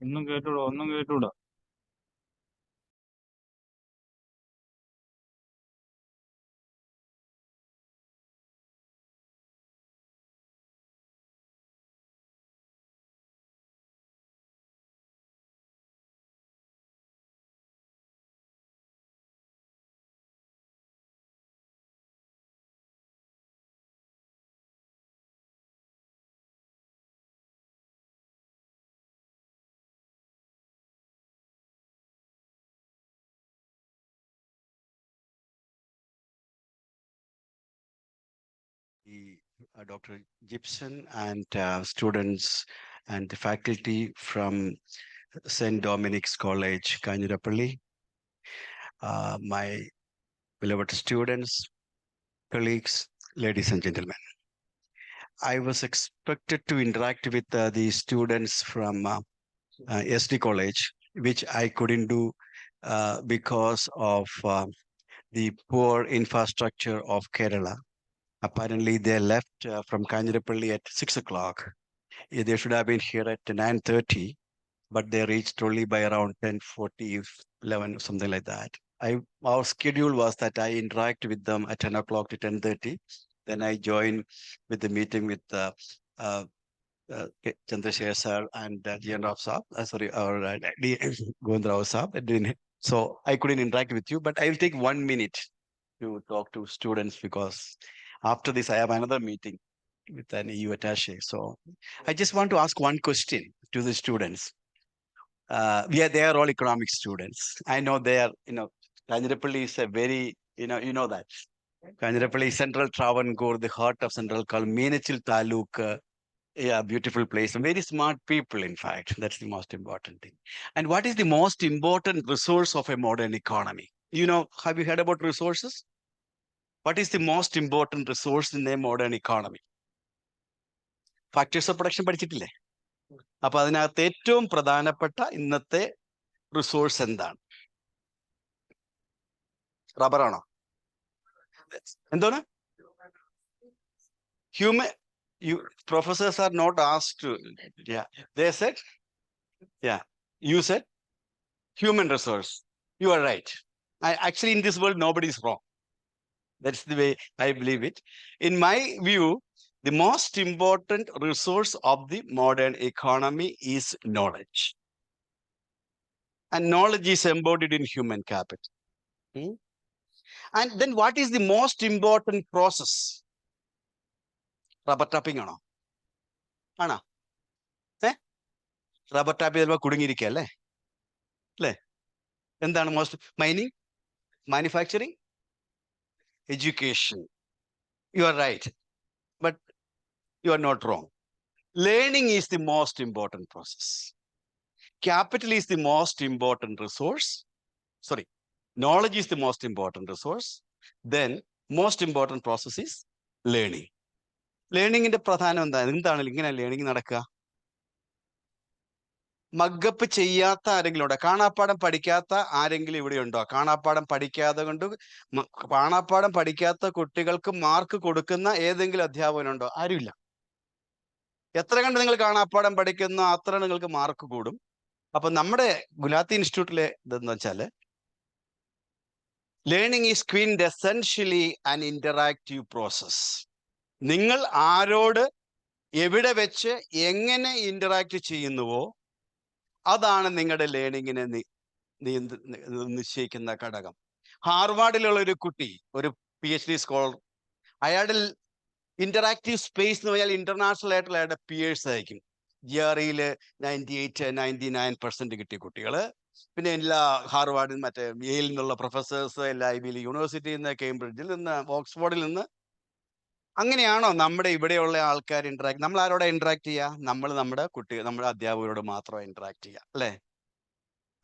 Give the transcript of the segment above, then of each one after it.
ഒന്നും കേട്ടൂടാ, ഒന്നും കേട്ടൂടാ. Dr. Gibson and students and the faculty from St. Dominic's College, Kanjurapalli, my beloved students, colleagues, ladies and gentlemen. I was expected to interact with the students from SD College, which I couldn't do because of the poor infrastructure of Kerala. Apparently, they left from Kanjurapalli at 6 o'clock. They should have been here at 9:30, but they reached only by around 10:40, 11, something like that. Our schedule was that I interact with them at 10 o'clock to 10:30. Then I join with the meeting with uh, Chandrasekhar sir and GN Rao sir, sorry, or Govind Rao sir. So I couldn't interact with you, but I will take 1 minute to talk to students because after this I have another meeting with an EU attaché. So I just want to ask one question to the students. They are all economic students. I know they are, Kanjurapalli is a very, you know that. Kanjurapalli, Central Travancore, the heart of Central called Meenachil Taluk. Yeah, beautiful place. Very smart people, in fact. That's the most important thing. And what is the most important resource of a modern economy? Have you heard about resources? What is the most important resource in a modern economy? Factors of production പഠിച്ചിട്ടില്ലേ? അപ്പൊ അതിനകത്ത് ഏറ്റവും പ്രധാനപ്പെട്ട ഇന്നത്തെ resource എന്താണ്? റബ്ബറാണോ? എന്താണ്? Human, professors are not asked to, yeah. They said, yeah. You said human resource. You are right. Actually, in this world, nobody is wrong. That's the way I believe it. In my view, the most important resource of the modern economy is knowledge. And knowledge is embodied in human capital. And then what is the most important process? Rubber tapping ആണോ? ആണോ? Rubber tap ചിലപ്പോൾ കുടുങ്ങിയിരിക്കുക അല്ലേ? എന്താണ് most? Mining, manufacturing, education. You are right, but you are not wrong. Learning is the most important process. Capital is the most important resource. Sorry, knowledge is the most important resource. Then most important process is learning. ലേണിങ്ങിന്റെ പ്രധാനം എന്താണ് ഇങ്ങനെ learning നടക്കുക? മഗ്ഗപ്പ് ചെയ്യാത്ത ആരെങ്കിലും ഉണ്ടോ? കാണാപ്പാടം പഠിക്കാത്ത ആരെങ്കിലും ഇവിടെ ഉണ്ടോ? കാണാപ്പാടം പഠിക്കാത്ത കുട്ടികൾക്ക് മാർക്ക് കൊടുക്കുന്ന ഏതെങ്കിലും അധ്യാപകനുണ്ടോ? ആരുമില്ല. എത്ര കണ്ട് നിങ്ങൾ കാണാപ്പാടം പഠിക്കുന്നോ അത്ര നിങ്ങൾക്ക് മാർക്ക് കൂടും. അപ്പൊ നമ്മുടെ ഗുലാത്തി ഇൻസ്റ്റിറ്റ്യൂട്ടിലെ ഇതെന്ന് വെച്ചാല് learning is quintessentially an interactive process. നിങ്ങൾ ആരോട് എവിടെ വെച്ച് എങ്ങനെ ഇന്ററാക്ട് ചെയ്യുന്നുവോ അതാണ് നിങ്ങളുടെ ലേണിങ്ങിനെ നിശ്ചയിക്കുന്ന ഘടകം. ഹാർവാർഡിലുള്ള ഒരു കുട്ടി, ഒരു PhD സ്കോളർ, അയാളുടെ ഇന്ററാക്റ്റീവ് സ്പേസ് എന്ന് പറഞ്ഞാൽ ഇന്റർനാഷണൽ ആയിട്ടുള്ള അയാളുടെ പിയേഴ്സ് ആയിരിക്കും. GREയിൽ 98, 99% കിട്ടിയ കുട്ടികള്, പിന്നെ എല്ലാ ഹാർവാർഡിൽ മറ്റേ യെയിൽ നിന്നുള്ള പ്രൊഫസേഴ്സ്, എല്ലാ IB യൂണിവേഴ്സിറ്റിയിൽ നിന്ന്, കേംബ്രിഡ്ജിൽ നിന്ന്, ഓക്സ്ഫോർഡിൽ നിന്ന്. അങ്ങനെയാണോ നമ്മുടെ ഇവിടെയുള്ള ആൾക്കാർ ഇന്ററാക്ട്? നമ്മൾ ആരോടെ ഇന്ററാക്ട് ചെയ്യുക? നമ്മൾ നമ്മുടെ അധ്യാപകരോട് മാത്രം ഇന്ററാക്ട് ചെയ്യുക അല്ലേ?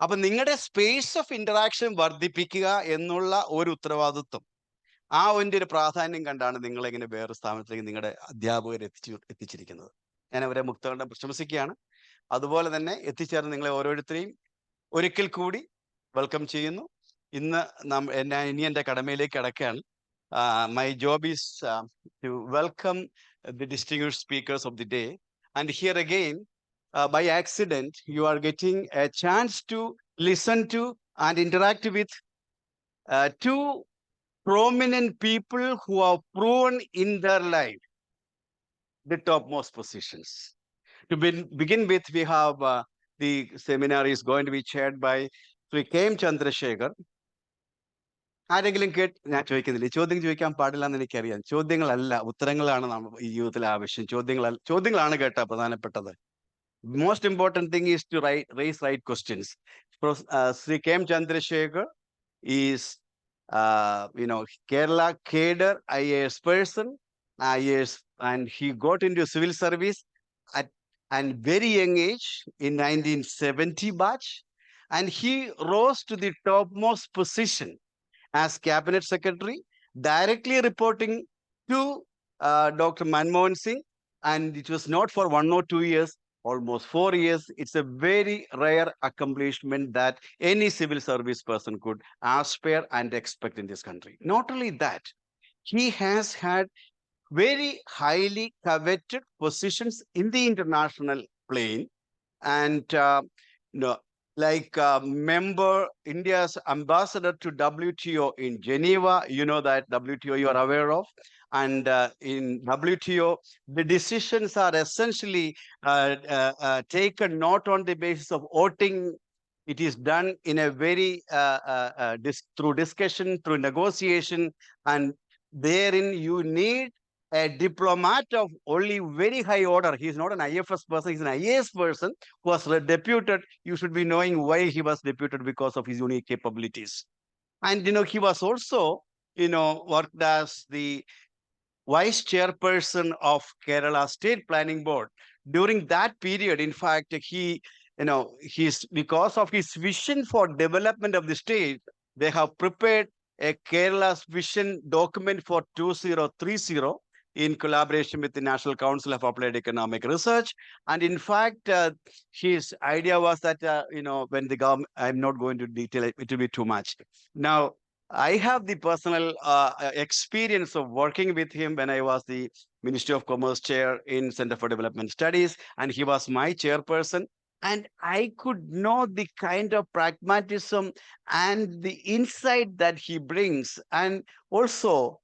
അപ്പൊ നിങ്ങളുടെ സ്പേസ് ഓഫ് ഇന്ററാക്ഷൻ വർദ്ധിപ്പിക്കുക എന്നുള്ള ഒരു ഉത്തരവാദിത്വം, ആ ഒരു പ്രാധാന്യം കണ്ടാണ് നിങ്ങളെങ്ങനെ വേറെ സ്ഥാപനത്തിലേക്ക് നിങ്ങളുടെ അധ്യാപകർ എത്തിച്ചിരിക്കുന്നത്. ഞാൻ അവരെ മുക്തകണ്ഠം പ്രശംസിക്കുകയാണ്. അതുപോലെ തന്നെ എത്തിച്ചേർന്ന് നിങ്ങളെ ഓരോരുത്തരെയും ഒരിക്കൽ കൂടി വെൽക്കം ചെയ്യുന്നു. ഇന്ന് ഇനി എൻ്റെ കടമയിലേക്ക് കടക്കുകയാണ്. My job is to welcome the distinguished speakers of the day. And here again, by accident, you are getting a chance to listen to and interact with two prominent people who have proven in their life the topmost positions. To begin with, we have the seminar is going to be chaired by Sri K. M. Chandrasekhar. ആരെങ്കിലും ഞാൻ ചോദിക്കുന്നില്ല ചോദ്യം ചോദിക്കാൻ പാടില്ല എന്ന് എനിക്കറിയാം ചോദ്യങ്ങളല്ല ഉത്തരങ്ങളാണ് ഈ ജീവിതത്തിൽ ആവശ്യം ചോദ്യങ്ങളാണ് കേട്ട പ്രധാനപ്പെട്ടത് most important thing is to raise right questions. Sri K. M. Chandrasekhar is, Kerala cadre IAS person, IAS, and he got into civil service at a very young age in 1970 batch, and he rose to the topmost position as cabinet secretary, directly reporting to Dr. Manmohan Singh, and it was not for 1 or 2 years, almost 4 years. It's a very rare accomplishment that any civil service person could aspire and expect in this country. Not only that, he has had very highly coveted positions in the international plane, and like member India's ambassador to WTO in Geneva. You know that WTO you are aware of. And in WTO, the decisions are essentially taken not on the basis of voting. It is done in a very through discussion, through negotiation, and therein you need a diplomat of only very high order. He is not an IFS person, he's an IAS person who was deputed. You should be knowing why he was deputed, because of his unique capabilities. And, he was also, worked as the vice chairperson of Kerala State Planning Board. During that period, in fact, he's because of his vision for development of the state, they have prepared a Kerala's vision document for 2030 in collaboration with the National Council of Applied Economic Research. And in fact, his idea was that, when the government, I'm not going to detail it, it will be too much. Now, I have the personal experience of working with him when I was the Ministry of Commerce chair in Center for Development Studies, and he was my chairperson. And I could know the kind of pragmatism and the insight that he brings, and also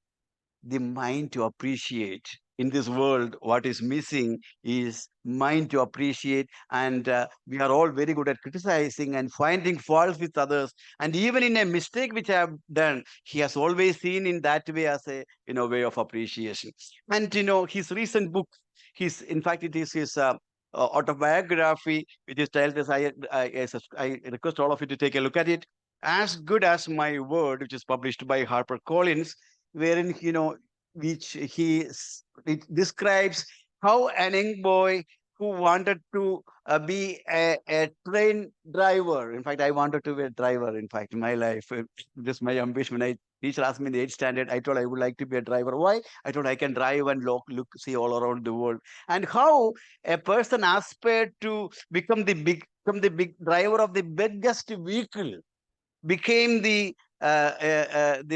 the mind to appreciate. In this world, what is missing is mind to appreciate, and we are all very good at criticizing and finding faults with others. And even in a mistake which I have done, he has always seen in that way as a way of appreciation. And his recent book, in fact, it is his autobiography, which is titled as I request all of you to take a look at it. As Good as My Word, which is published by HarperCollins, wherein it describes how an young boy who wanted to be a train driver. In fact, I wanted to be a driver. In fact, in my life, this is my ambition. When teacher asked me in the 8th standard, I told I would like to be a driver. Why? I told I can drive and look, see all around the world. And how a person aspired to become the big driver of the biggest vehicle, became the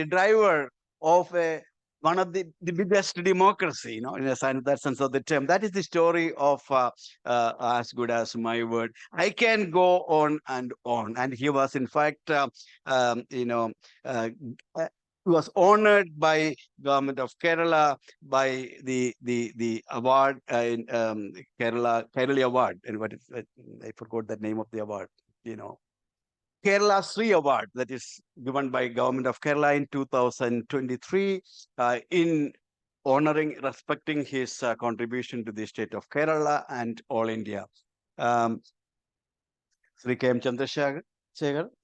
driver of one of the biggest democracy, in that sense of the term. That is the story of As Good as My Word. I can go on and on. And he was, in fact, was honored by government of Kerala by the award in Kerala Award. And I forgot the name of the award, Kerala Sri Award, that is given by Government of Kerala in 2023 in respecting his contribution to the state of Kerala and all India. Sri K. M. Chandrasekhar,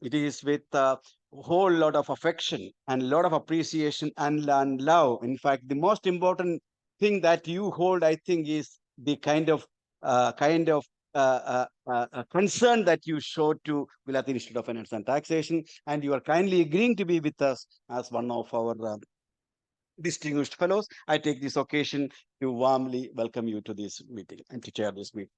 it is with a whole lot of affection and a lot of appreciation and love. In fact, the most important thing that you hold, I think, is the kind of concern that you show to Gujarat Institute of Finance and Taxation, and you are kindly agreeing to be with us as one of our distinguished fellows. I take this occasion to warmly welcome you to this meeting and to chair this meeting.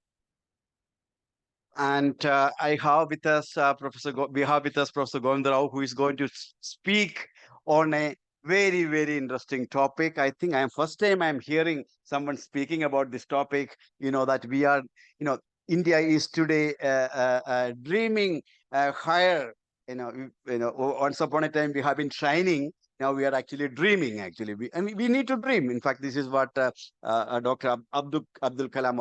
And we have with us Professor Govinda Rao, who is going to speak on a very, very interesting topic. I think first time I'm hearing someone speaking about this topic, that we are, India is today dreaming higher. Once upon a time we have been shining. Now we are actually dreaming. Actually, we need to dream. In fact, this is what Dr. Abdul Kalam,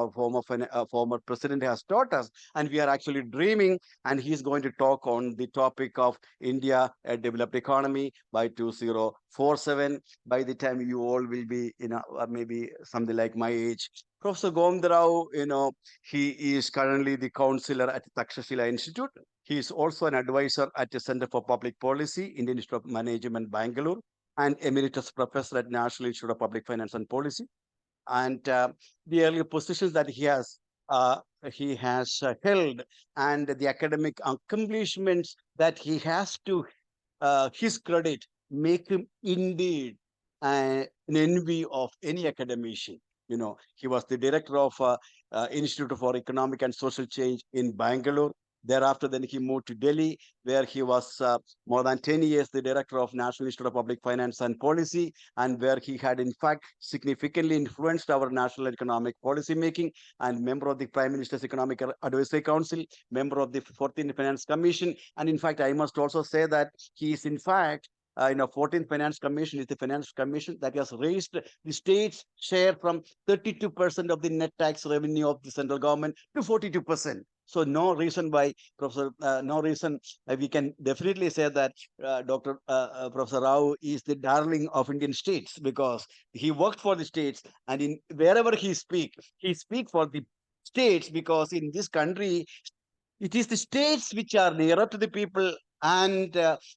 a former president, has taught us, and we are actually dreaming. And he's going to talk on the topic of India, a developed economy by 2047. By the time you all will be, maybe something like my age. Professor Gomdrau, he is currently the counselor at Takshashila Institute. He is also an advisor at the Center for Public Policy, Indian Institute of Management, Bangalore, and emeritus professor at National Institute of Public Finance and Policy. And the earlier positions that uh, he has held, and the academic accomplishments that he has to his credit make him indeed an envy of any academician. He was the director of Institute for Economic and Social Change in Bangalore. Thereafter, then he moved to Delhi, where he was more than 10 years the director of National Institute of Public Finance and Policy, and where he had, in fact, significantly influenced our national economic policy making, and member of the Prime Minister's Economic Advisory Council, member of the 14th Finance Commission. And in fact, I must also say that he is, in fact, 14th Finance Commission is the finance commission that has raised the state's share from 32% of the net tax revenue of the central government to 42%. So no reason why, Professor, no reason we can definitely say that Professor Rao is the darling of Indian states, because he worked for the states, and in wherever he speak for the states, because in this country it is the states which are nearer to the people, and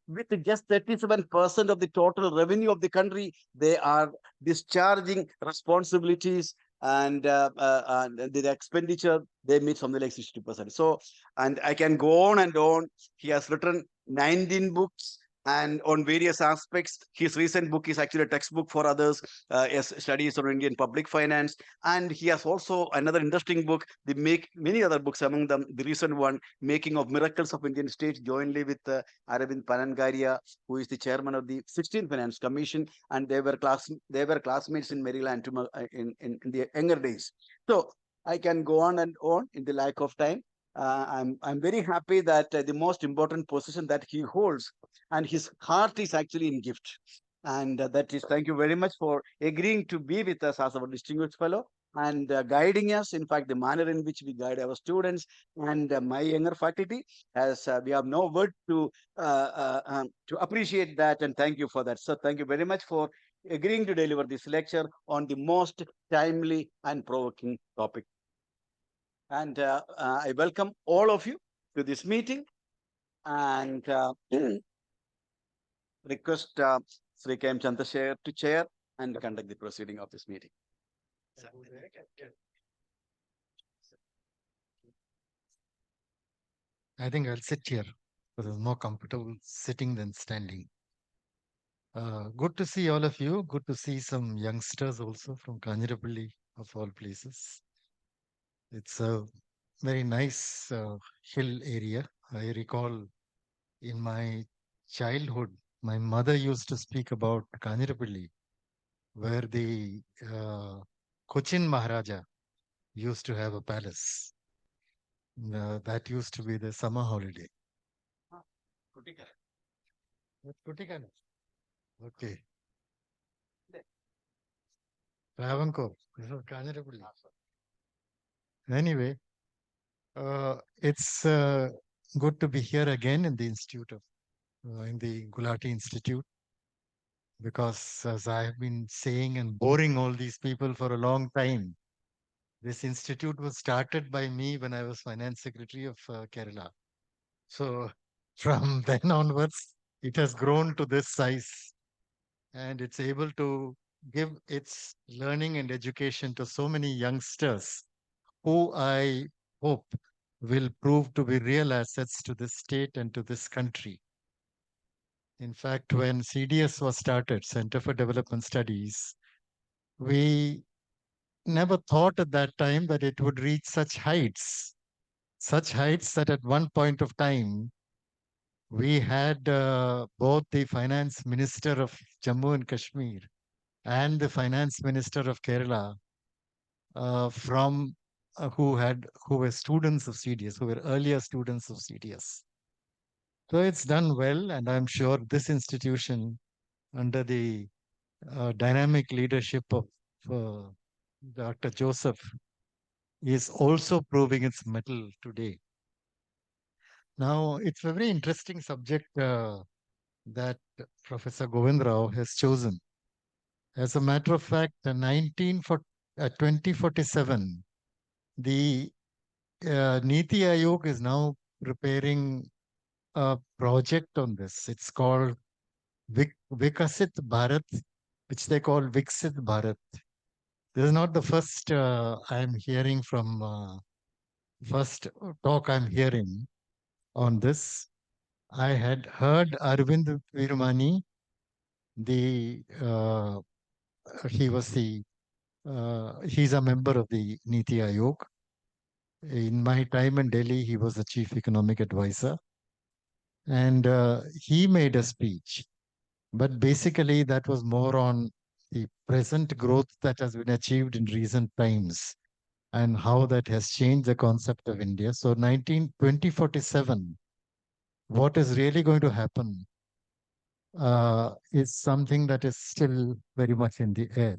with just 37% of the total revenue of the country, they are discharging responsibilities, and the expenditure, they meet something like 60%. So, and I can go on and on. He has written 19 books and on various aspects. His recent book is actually a textbook for others, as studies on Indian public finance. And he has also another interesting book, the make many other books, among them the recent one, Making of Miracles of Indian States, jointly with Aravind Panangaria, who is the chairman of the 16th Finance Commission, and they were classmates in Maryland in the younger days. So I can go on and on in the lack of time. I'm very happy that the most important position that he holds, and his heart is actually in gift. And that is, thank you very much for agreeing to be with us as our distinguished fellow, and guiding us. In fact, the manner in which we guide our students and my younger faculty, as we have no word to appreciate that, and thank you for that. So thank you very much for agreeing to deliver this lecture on the most timely and provoking topic. And I welcome all of you to this meeting, and request Sri K. M. Chandrasekhar to chair and conduct the proceeding of this meeting. I think I'll sit here because it's more comfortable sitting than standing. Good to see all of you. Good to see some youngsters also from Kanjirapalli, of all places. It's a very nice hill area. I recall in my childhood, my mother used to speak about Kanjirapalli, where the Cochin Maharaja used to have a palace. That used to be the summer holiday. Kutikana. Okay. Travancore. Kanjirapalli. Anyway, it's good to be here again in the institute of in the Gulati Institute, because as I have been saying and boring all these people for a long time, this institute was started by me when I was finance secretary of Kerala. So from then onwards, it has grown to this size, and it's able to give its learning and education to so many youngsters who I hope will prove to be real assets to this state and to this country. In fact, when CDS was started, Center for Development Studies, we never thought at that time that it would reach such heights that at one point of time, we had both the finance minister of Jammu and Kashmir and the finance minister of Kerala from who were students of CDS, who were earlier students of CDS. So it's done well, and I'm sure this institution, under the dynamic leadership of uh, Dr. Joseph, is also proving its mettle today. Now, it's a very interesting subject that Professor Govind Rao has chosen. As a matter of fact, 2047, the Niti Aayog is now preparing a project on this. It's called Vikasit Bharat, which they call Viksit Bharat. This is not the first I'm hearing from, first talk I'm hearing on this. I had heard Arvind Virmani, the he was the he's a member of the Niti Aayog. In my time in Delhi, he was the chief economic advisor, and he made a speech. But basically, that was more on the present growth that has been achieved in recent times and how that has changed the concept of India. So 2047, what is really going to happen is something that is still very much in the air.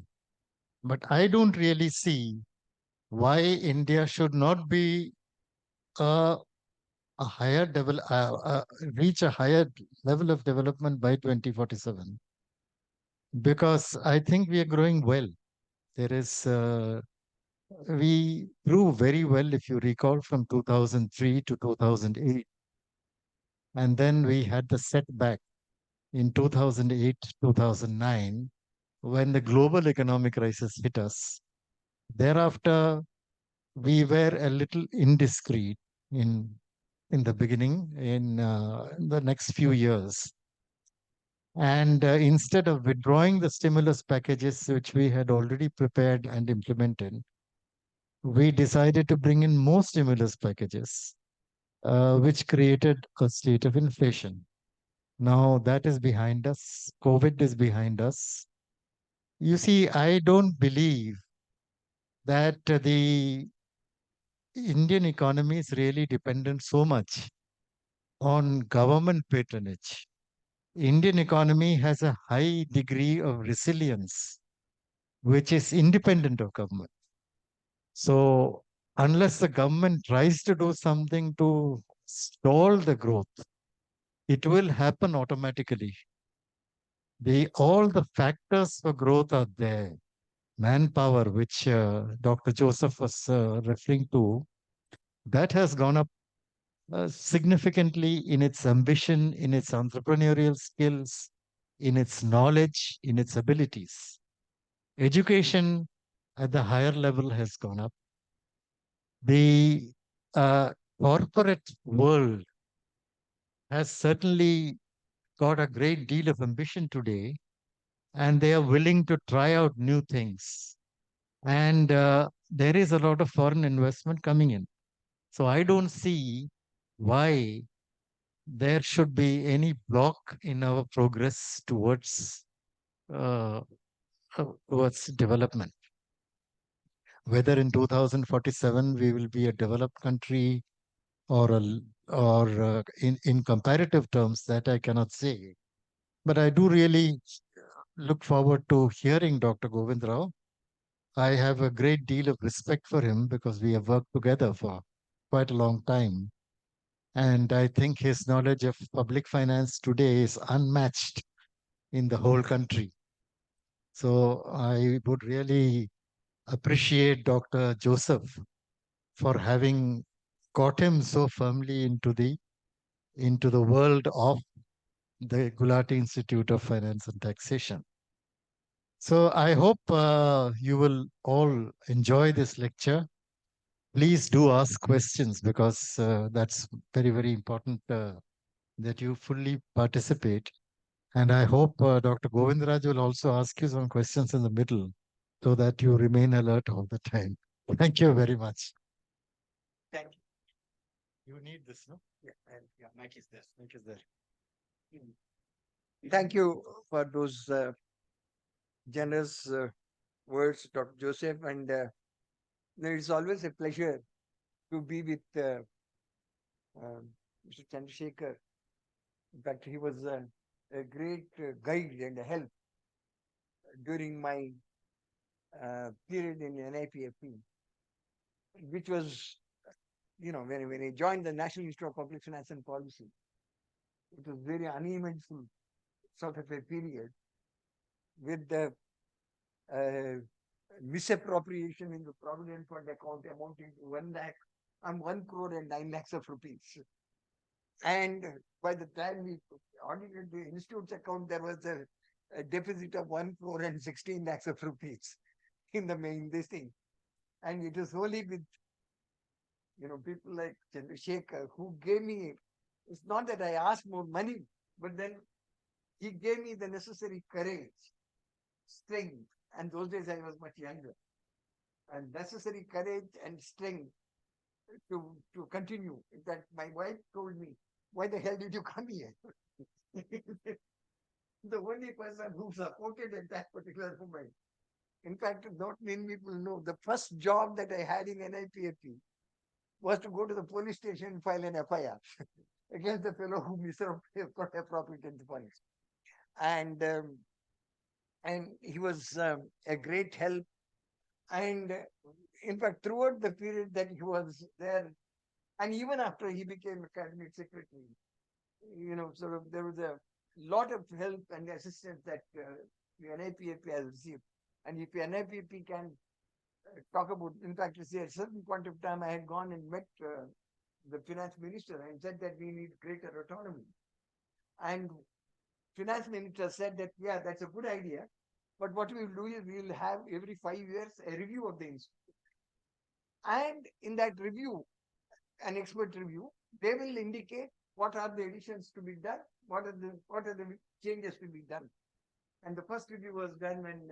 But I don't really see why India should not be a, a higher reach a higher level of development by 2047, because I think we are growing well. There is we grew very well, if you recall, from 2003 to 2008, and then we had the setback in 2008 2009 when the global economic crisis hit us. Thereafter, we were a little indiscreet in in the beginning, in the next few years. And instead of withdrawing the stimulus packages which we had already prepared and implemented, we decided to bring in more stimulus packages, which created a state of inflation. Now that is behind us. COVID is behind us. You see, I don't believe that the Indian economy is really dependent so much on government patronage. Indian economy has a high degree of resilience, which is independent of government. So unless the government tries to do something to stall the growth, it will happen automatically. All the factors for growth are there. Manpower, which Dr. Joseph was referring to, that has gone up significantly in its ambition, in its entrepreneurial skills, in its knowledge, in its abilities. Education at the higher level has gone up. The corporate world has certainly got a great deal of ambition today, and they are willing to try out new things. And there is a lot of foreign investment coming in. So I don't see why there should be any block in our progress uh, towards development. Whether in 2047 we will be a developed country or in comparative terms, that I cannot say. But I do really look forward to hearing Dr. Govind Rao. I have a great deal of respect for him because we have worked together for quite a long time. And I think his knowledge of public finance today is unmatched in the whole country. So I would really appreciate Dr. Joseph for having got him so firmly into the world of the Gulati Institute of Finance and Taxation. So I hope you will all enjoy this lecture. Please do ask questions because that's very, very important that you fully participate. And I hope Dr. Govindraj will also ask you some questions in the middle so that you remain alert all the time. Thank you very much. Thank You need this, no? you. Yeah, Mike is there. Thank you, there. Thank you for those generous words, Dr. Joseph. And It's always a pleasure to be with Mr. Chandrasekhar. In fact, he was a great guide and a help during my period in NIPFP, which was, when I joined the National Institute of Public Finance and Policy, it was very uneventful sort of a period with the misappropriation in the Provident Fund account amounting to 1 crore and 9 lakhs of rupees. And by the time we audited the institute's account, there was a deficit of 1 crore and 16 lakhs of rupees in the main this thing. And it is only with people like Chandrasekhar who gave me, it's not that I asked more money, but then he gave me the necessary courage, strength, and those days I was much younger, and necessary courage and strength to continue. In fact, my wife told me, why the hell did you come here? The only person who supported at that particular moment. In fact, not many people know, the first job that I had in NIPFP was to go to the police station and file an FIR against the fellow who misappropriated the funds. And he was a great help. And in fact, throughout the period that he was there, and even after he became academic secretary, sort of there was a lot of help and assistance that the NIPFP has received. And if the NIPFP can talk about, in fact, you see, at a certain point of time, I had gone and met the finance minister and said that we need greater autonomy. And finance minister said that, yeah, that's a good idea. But what we will do is we will have every 5 years a review of the institute. And in that review, an expert review, they will indicate what are the additions to be done, what are the changes to be done. And the first review was done when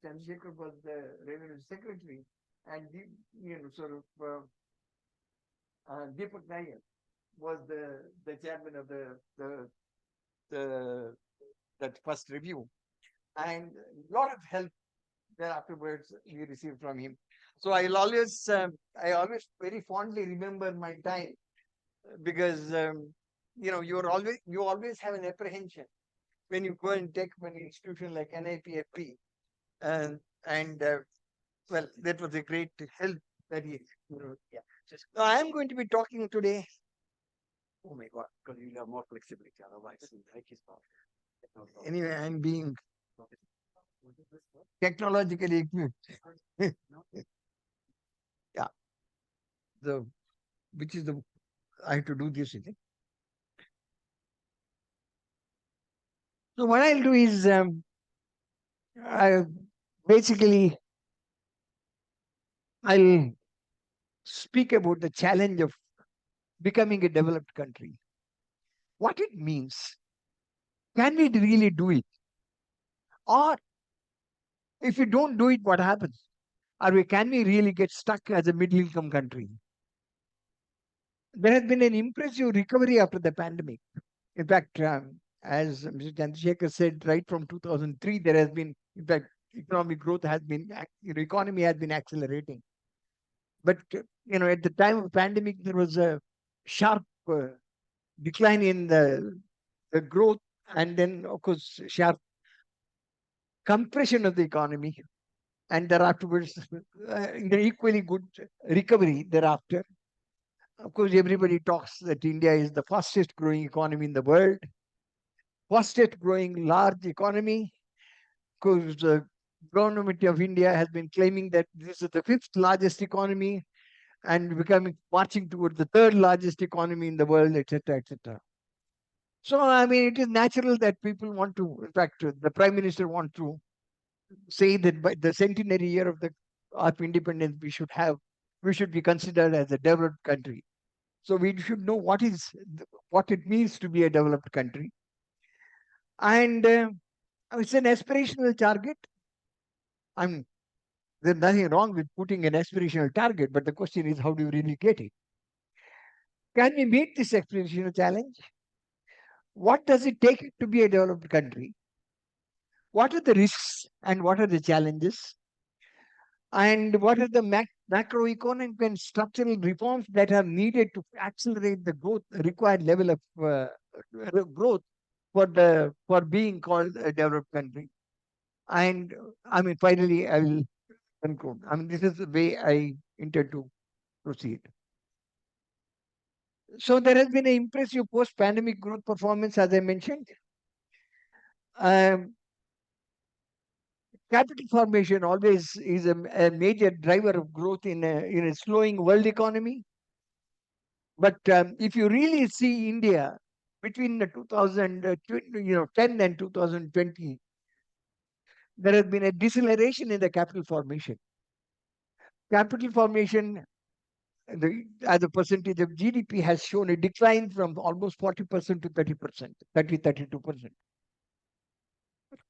Chandrasekhar was the revenue secretary, and Deepak Nair was the chairman of that first review, and a lot of help there afterwards we received from him. So I always very fondly remember my time, because you always have an apprehension when you go and take an institution like NIPFP, and well, that was a great help that he. Yeah. So I am going to be talking today. Oh my God, because you have more flexibility. Otherwise, anyway, I'm being technologically equipped. Yeah. Which is I have to do this, is it? So what I'll do is, I basically I'll speak about the challenge of becoming a developed country. What it means. Can we really do it? Or if we don't do it, what happens? Can we really get stuck as a middle income country? There has been an impressive recovery after the pandemic. In fact, as Mr. Chandrasekhar said, right from 2003, there has been, in fact, economic growth has been, the economy has been accelerating. But, at the time of the pandemic, there was a sharp decline in the growth, and then, of course, sharp compression of the economy. And thereafterwards, equally good recovery thereafter. Of course, everybody talks that India is the fastest growing economy in the world, fastest growing large economy. Of course, the government of India has been claiming that this is the 5th largest economy and marching towards the 3rd largest economy in the world, etc., etc. So, it is natural that people want to, in fact, the Prime Minister wants to say that by the centenary year of independence, we should be considered as a developed country. So we should know what it means to be a developed country. And it's an aspirational target. There's nothing wrong with putting an aspirational target, but the question is, how do you really get it? Can we meet this aspirational challenge? What does it take to be a developed country? What are the risks and what are the challenges? And what are the macroeconomic and structural reforms that are needed to accelerate the growth, required level of growth for being called a developed country? And I mean, finally, I will conclude. I mean, this is the way I intend to proceed. So there has been an impressive post-pandemic growth performance, as I mentioned. Um, Capital formation always is a major driver of growth in a slowing world economy. But if you really see India between the 2010 and 2020, there has been a deceleration in the capital formation. Capital formation, as a percentage of GDP, has shown a decline from almost 40% to 30%, 32%.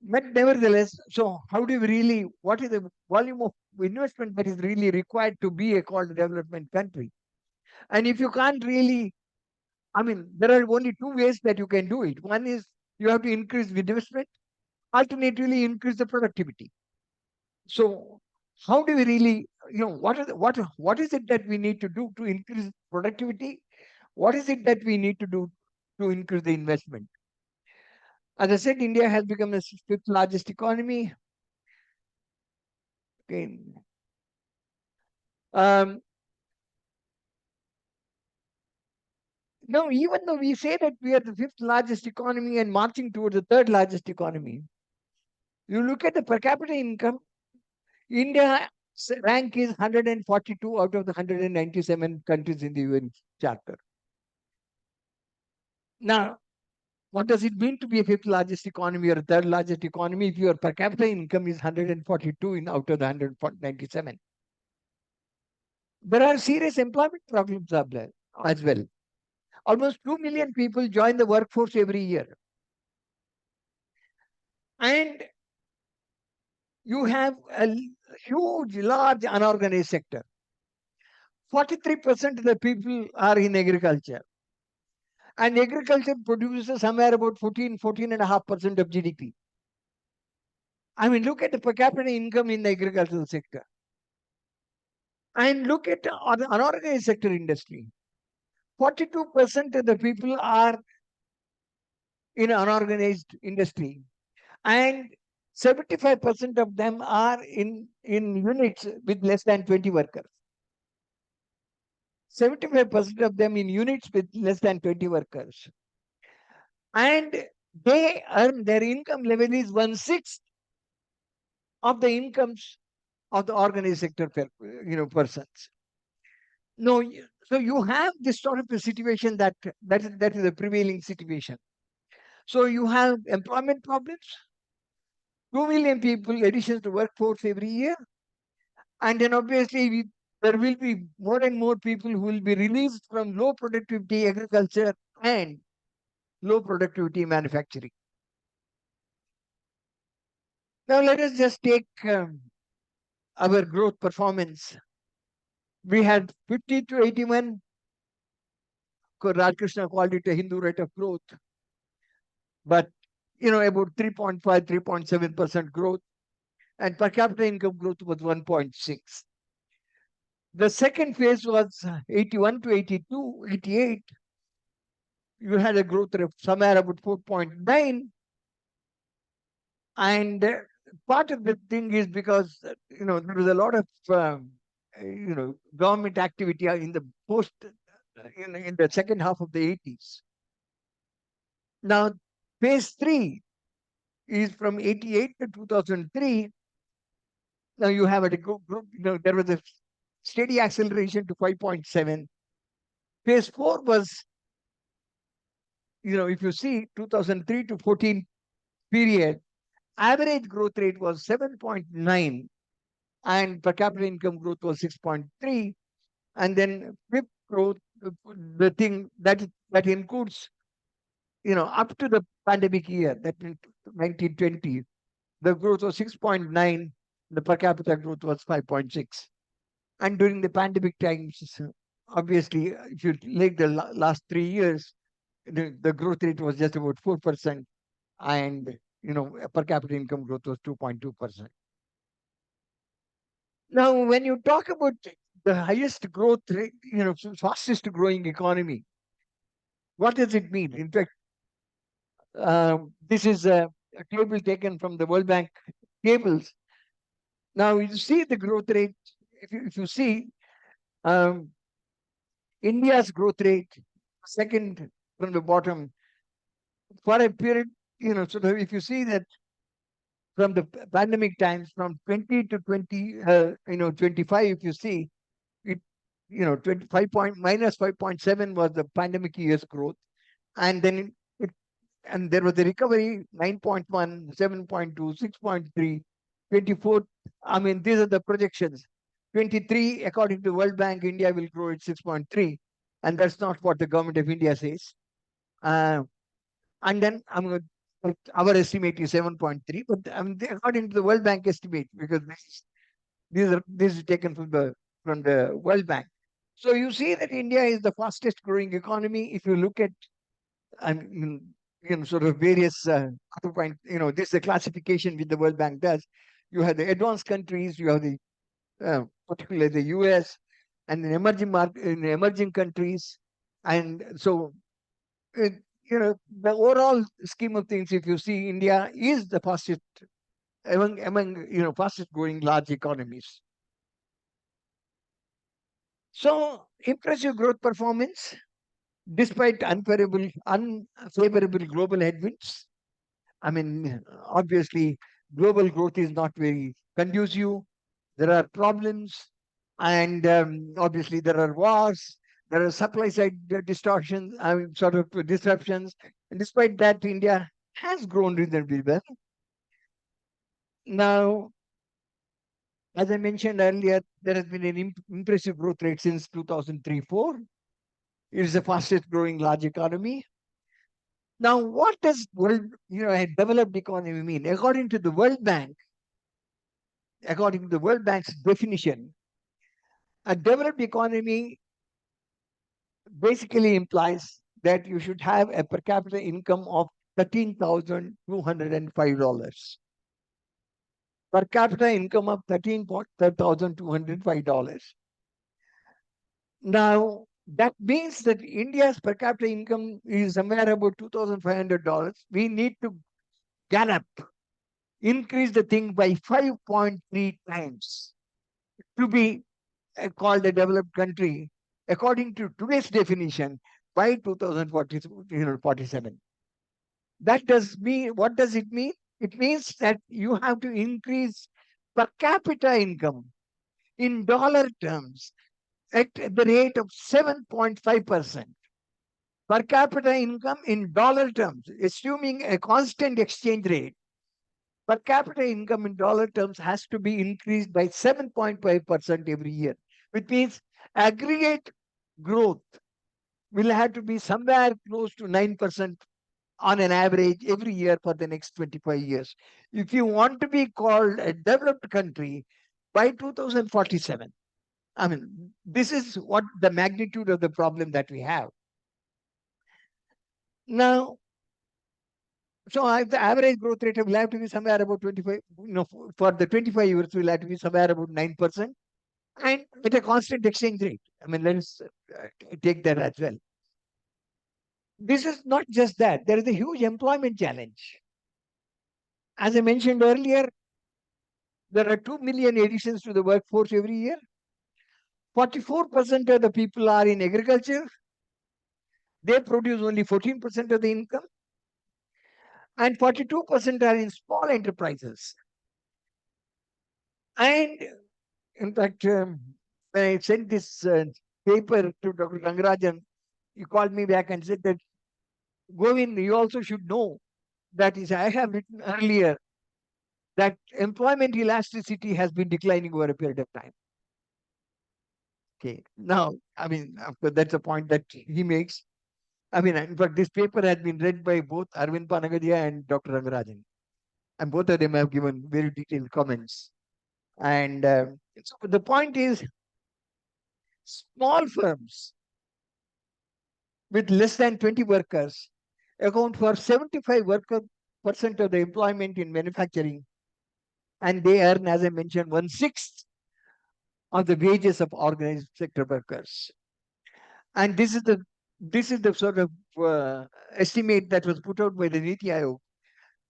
But nevertheless, so how do we really, what is the volume of investment that is really required to be a called development country? And if you can't really, I mean, there are only two ways that you can do it. One is you have to increase the investment, alternatively increase the productivity. So how do we really, what is it that we need to do to increase productivity? What is it that we need to do to increase the investment? As I said, India has become the fifth largest economy. Okay. Um, Now, even though we say that we are the fifth largest economy and marching towards the third largest economy, you look at the per capita income, India rank is 142 out of the 197 countries in the UN Charter. Now, what does it mean to be a fifth largest economy or a third largest economy if your per capita income is 142 out of the 197? There are serious employment problems as well. Almost 2 million people join the workforce every year. And you have a huge, large unorganized sector. 43% of the people are in agriculture. And agriculture produces somewhere about 14.5% of GDP. I mean, look at the per capita income in the agricultural sector. And look at the unorganized sector industry. 42% of the people are in unorganized industry. And 75% of them are in units with less than 20 workers. 75% of them in units with less than 20 workers. And they earn, their income level is 1/6 of the incomes of the organized sector persons. No, so you have this sort of a situation that is a prevailing situation. So you have employment problems, 2 million people additions to workforce every year, and then obviously there will be more and more people who will be released from low productivity agriculture and low productivity manufacturing. Now let us just take our growth performance. We had 50 to 81. Rajkrishna called it a Hindu rate of growth, but about 3.5, 3.7% growth, and per capita income growth was 1.6. The second phase was 81 to 82, 88. You had a growth rate of somewhere about 4.9. And part of the thing is because, there was a lot of, government activity in the in the second half of the 80s. Now, phase 3 is from 88 to 2003. Now you have there was a steady acceleration to 5.7. Phase 4 was, if you see 2003 to 14 period, average growth rate was 7.9 and per capita income growth was 6.3. And then fifth growth, the thing that includes, up to the pandemic year, that 1920, the growth was 6.9, the per capita growth was 5.6. And during the pandemic times, obviously, if you take the last 3 years, the growth rate was just about 4%, and per capita income growth was 2.2%. Now, when you talk about the highest growth rate, fastest growing economy, what does it mean? In fact, this is a table taken from the World Bank tables. Now, you see the growth rate. If you see um, India's growth rate, second from the bottom, for a period, if you see that from the pandemic times, from 20 to 25, if you see it, 25 point minus 5.7 was the pandemic year's growth, and then and there was a recovery 9.1, 7.2, 6.3, 24. I mean, these are the projections. 23, according to World Bank, India will grow at 6.3, and that's not what the government of India says. Uh, and then our estimate is 7.3, but according to the World Bank estimate, because this is taken from the World Bank. So you see that India is the fastest growing economy. If you look at I mean, sort of various other point, this is the classification which the World Bank does. You have the advanced countries, you have the particularly the US, and in emerging countries, and so it, the overall scheme of things, if you see, India is the fastest among fastest growing large economies. So impressive growth performance despite unfavorable global headwinds. I mean, obviously, global growth is not very conducive. There are problems, and obviously, there are wars. There are supply side distortions, sort of disruptions. And despite that, India has grown reasonably well. Now, as I mentioned earlier, there has been an impressive growth rate since 2003-4. It is the fastest growing large economy. Now, what does a developed economy mean? According to the World Bank's definition, a developed economy basically implies that you should have a per capita income of $13,205. Per capita income of $13,205. Now, that means that India's per capita income is somewhere about $2,500. We need to gallop, increase the thing by 5.3 times to be called a developed country according to today's definition by 2047. What does it mean? It means that you have to increase per capita income in dollar terms at the rate of 7.5%. Per capita income in dollar terms, assuming a constant exchange rate, per capita income in dollar terms has to be increased by 7.5% every year, which means aggregate growth will have to be somewhere close to 9% on an average every year for the next 25 years. If you want to be called a developed country by 2047, I mean, this is what the magnitude of the problem that we have. Now, so the average growth rate will have to be somewhere about 25, for the 25 years, will have to be somewhere about 9%. And with a constant exchange rate. I mean, let's take that as well. This is not just that. There is a huge employment challenge. As I mentioned earlier, there are 2 million additions to the workforce every year. 44% of the people are in agriculture. They produce only 14% of the income. And 42% are in small enterprises. And in fact, when I sent this paper to Dr. Rangarajan, he called me back and said that, Govind, you also should know that is, I have written earlier that employment elasticity has been declining over a period of time. Okay. Now, I mean, of course, that's a point that he makes. I mean, in fact, this paper has been read by both Arvind Panagadia and Dr. Rangarajan. And both of them have given very detailed comments. And so the point is, small firms with less than 20 workers account for 75% of the employment in manufacturing. And they earn, as I mentioned, 1/6 of the wages of organized sector workers. And this is the sort of estimate that was put out by the Niti Aayog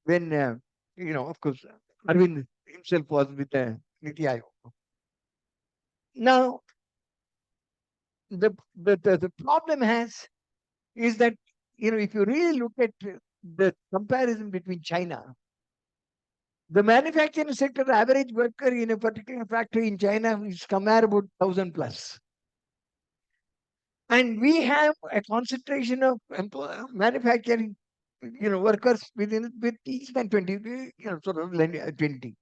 when, of course, Arvind himself was with the Niti Aayog. Now, the problem is that, if you really look at the comparison between China, the manufacturing sector average worker in a particular factory in China is somewhere about 1,000 plus. And we have a concentration of manufacturing, workers with less than 20, sort of 20.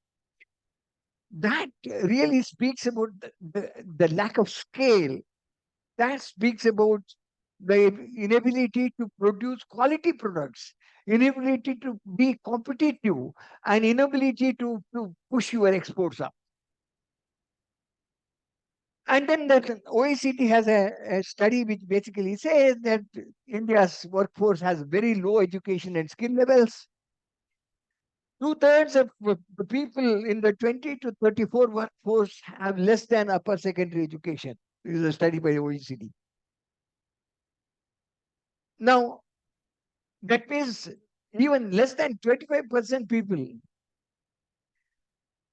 That really speaks about the lack of scale. That speaks about the inability to produce quality products, inability to be competitive, and inability to push your exports up. And then the OECD has a study which basically says that India's workforce has very low education and skill levels. 2/3 of the people in the 20 to 34 workforce have less than upper secondary education. This is a study by the OECD. Now, that means even less than 25% people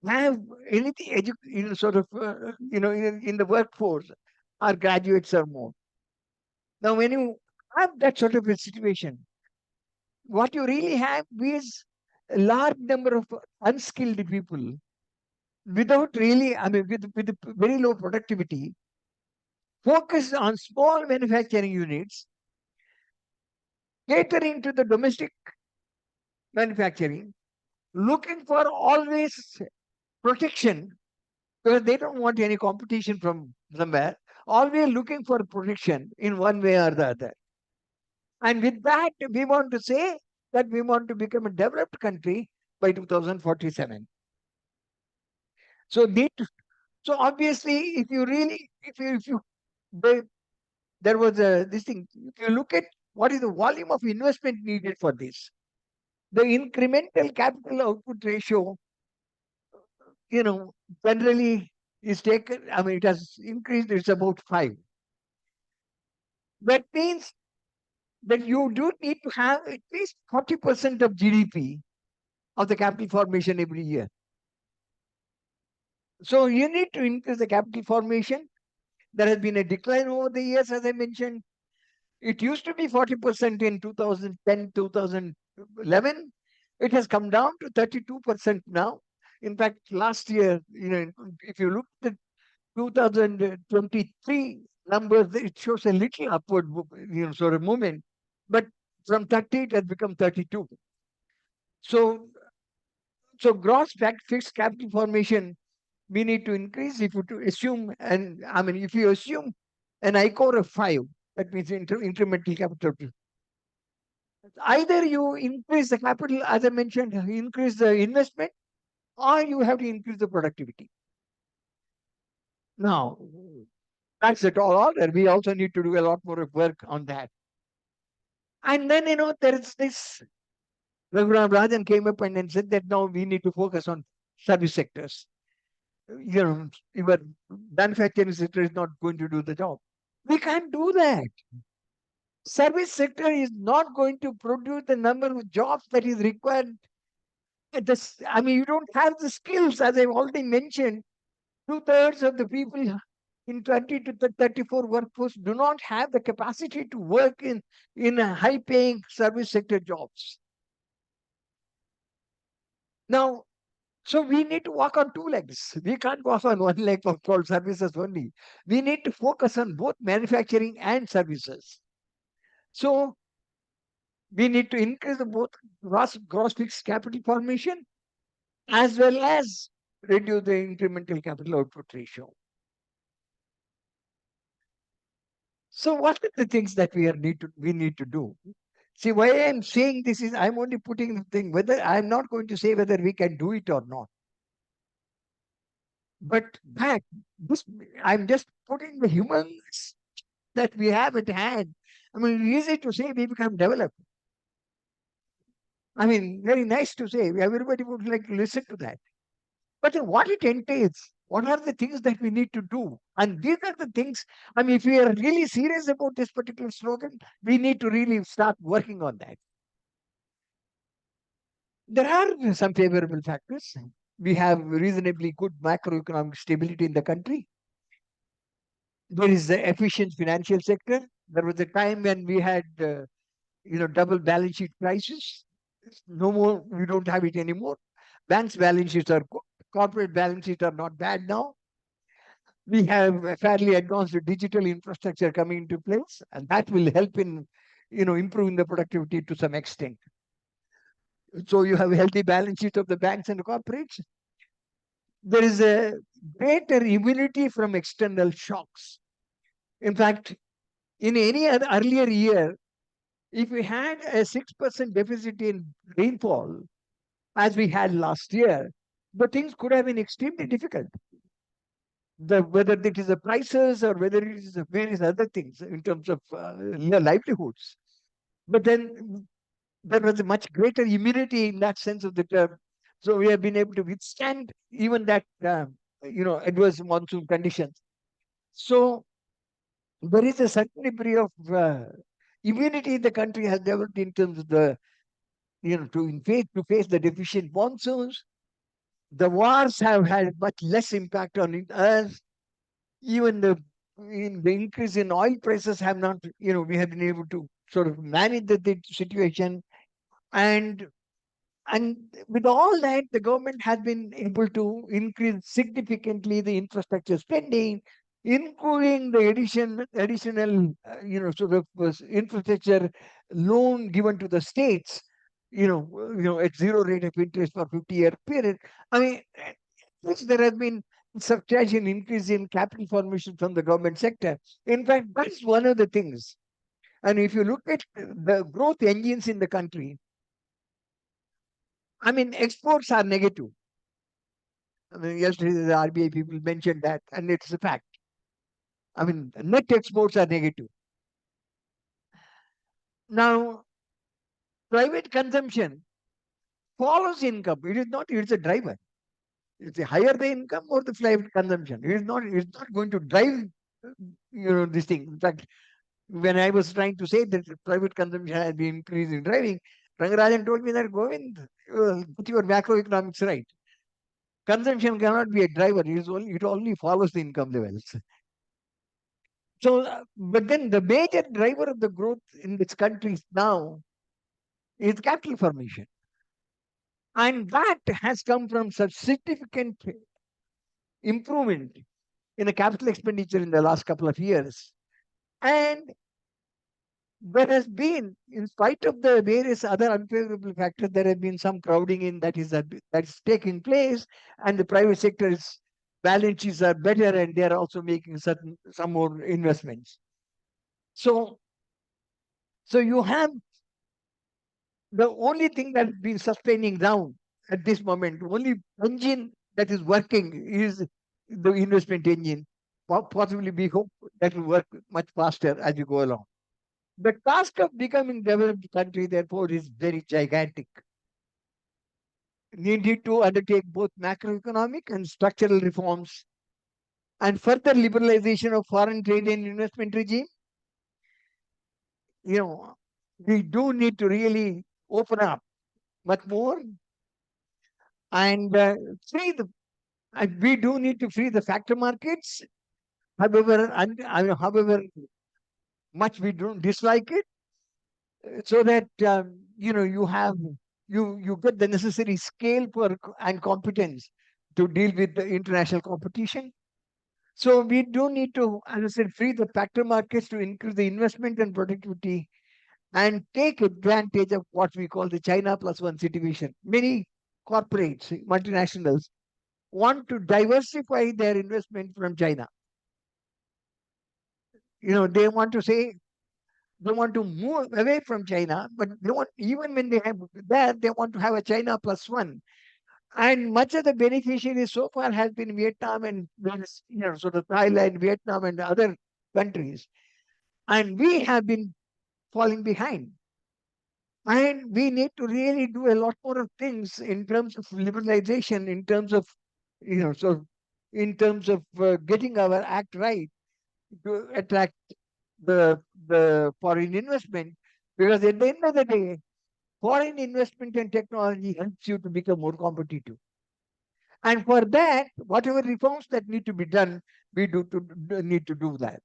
have anything sort of, in the workforce are graduates or more. Now, when you have that sort of a situation, what you really have is a large number of unskilled people without really, with very low productivity, focused on small manufacturing units, catering to the domestic manufacturing, looking for always protection because they don't want any competition from somewhere, always looking for protection in one way or the other. And with that, we want to say that we want to become a developed country by 2047. So, so obviously, if you really, if you there was this thing, if you look at what is the volume of investment needed for this, the incremental capital output ratio, generally is taken, it has increased, it's about 5. That means that you do need to have at least 40% of GDP of the capital formation every year. So you need to increase the capital formation. There has been a decline over the years, as I mentioned. It used to be 40% in 2010, 2011. It has come down to 32% now. In fact, last year, if you look at 2023 numbers, it shows a little upward, sort of movement. But from 30, it has become 32. So gross fixed capital formation, we need to increase if you to assume, and if you assume an ICOR of 5, that means incremental capital. Either you increase the capital, as I mentioned, increase the investment, or you have to increase the productivity. Now, that's it all order. We also need to do a lot more work on that. And then, there is this, Raghuram Rajan came up and then said that now we need to focus on service sectors. Your manufacturing sector is not going to do the job. We can't do that. Service sector is not going to produce the number of jobs that is required. You don't have the skills, as I've already mentioned. 2/3 of the people in 20 to 34 workforce do not have the capacity to work in a high-paying service sector jobs. Now, so we need to walk on two legs. We can't walk on one leg of called services only. We need to focus on both manufacturing and services. So we need to increase the both gross fixed capital formation as well as reduce the incremental capital output ratio. So what are the things that we need to do? See, why I'm saying this is I'm only putting the thing, whether I'm not going to say whether we can do it or not. But I'm just putting the humans that we have at hand. Easy to say we become developed. Very nice to say. Everybody would like to listen to that. But what it entails, What are the things that we need to do? And these are the things, I mean, if we are really serious about this particular slogan, we need to really start working on that. There are some favorable factors. We have reasonably good macroeconomic stability in the country. There is the efficient financial sector. There was a time when we had, double balance sheet crisis. No more, we don't have it anymore. Banks' balance sheets are good. Corporate balance sheets are not bad now. We have a fairly advanced digital infrastructure coming into place, and that will help in, improving the productivity to some extent. So you have a healthy balance sheet of the banks and the corporates. There is a greater immunity from external shocks. In fact, in any other earlier year, if we had a 6% deficit in rainfall, as we had last year, the things could have been extremely difficult. Whether it is the prices or whether it is the various other things in terms of livelihoods. But then there was a much greater immunity in that sense of the term. So we have been able to withstand even that, adverse monsoon conditions. So there is a certain degree of immunity the country has developed in terms of the, to face the deficient monsoons. The wars have had much less impact on us. Even the increase in oil prices have not, we have been able to sort of manage the situation. And and with all that, the government has been able to increase significantly the infrastructure spending, including the additional, sort of infrastructure loan given to the states, at zero rate of interest for 50-year period. I mean, yes, there has been substantial increase in capital formation from the government sector. In fact, that's one of the things. And if you look at the growth engines in the country, I mean, exports are negative. I mean, yesterday the RBI people mentioned that, and it's a fact. I mean, net exports are negative. Now, private consumption follows income. It is not, it's a driver. It's a higher the income or the private consumption. It's not going to drive, this thing. In fact, when I was trying to say that private consumption has been increasing driving, Rangarajan told me that, Govind, put your macroeconomics right. Consumption cannot be a driver. It only follows the income levels. So, but then the major driver of the growth in this country now is capital formation. And that has come from such significant improvement in the capital expenditure in the last couple of years. And there has been, in spite of the various other unfavorable factors, there has been some crowding in that's taking place, and the private sector's balance sheets are better, and they are also making some more investments. So, you have the only thing that has been sustaining down at this moment, the only engine that is working is the investment engine. Possibly we hope that will work much faster as we go along. The task of becoming developed country, therefore, is very gigantic. We need to undertake both macroeconomic and structural reforms and further liberalization of foreign trade and investment regime. We do need to really open up much more and free the. And we do need to free the factor markets. However much we don't dislike it, so that you get the necessary scale and competence to deal with the international competition. So we do need to, as I said, free the factor markets to increase the investment and productivity and take advantage of what we call the China plus one situation. Many corporates, multinationals, want to diversify their investment from China. They want to say they want to move away from China, but they want, even when they have that, they want to have a China plus one. And much of the beneficiaries so far has been Vietnam and sort of Thailand, Vietnam, and other countries. And we have been falling behind. And we need to really do a lot more of things in terms of liberalization, in terms of, in terms of getting our act right to attract the foreign investment. Because at the end of the day, foreign investment in technology helps you to become more competitive. And for that, whatever reforms that need to be done, we need to do that.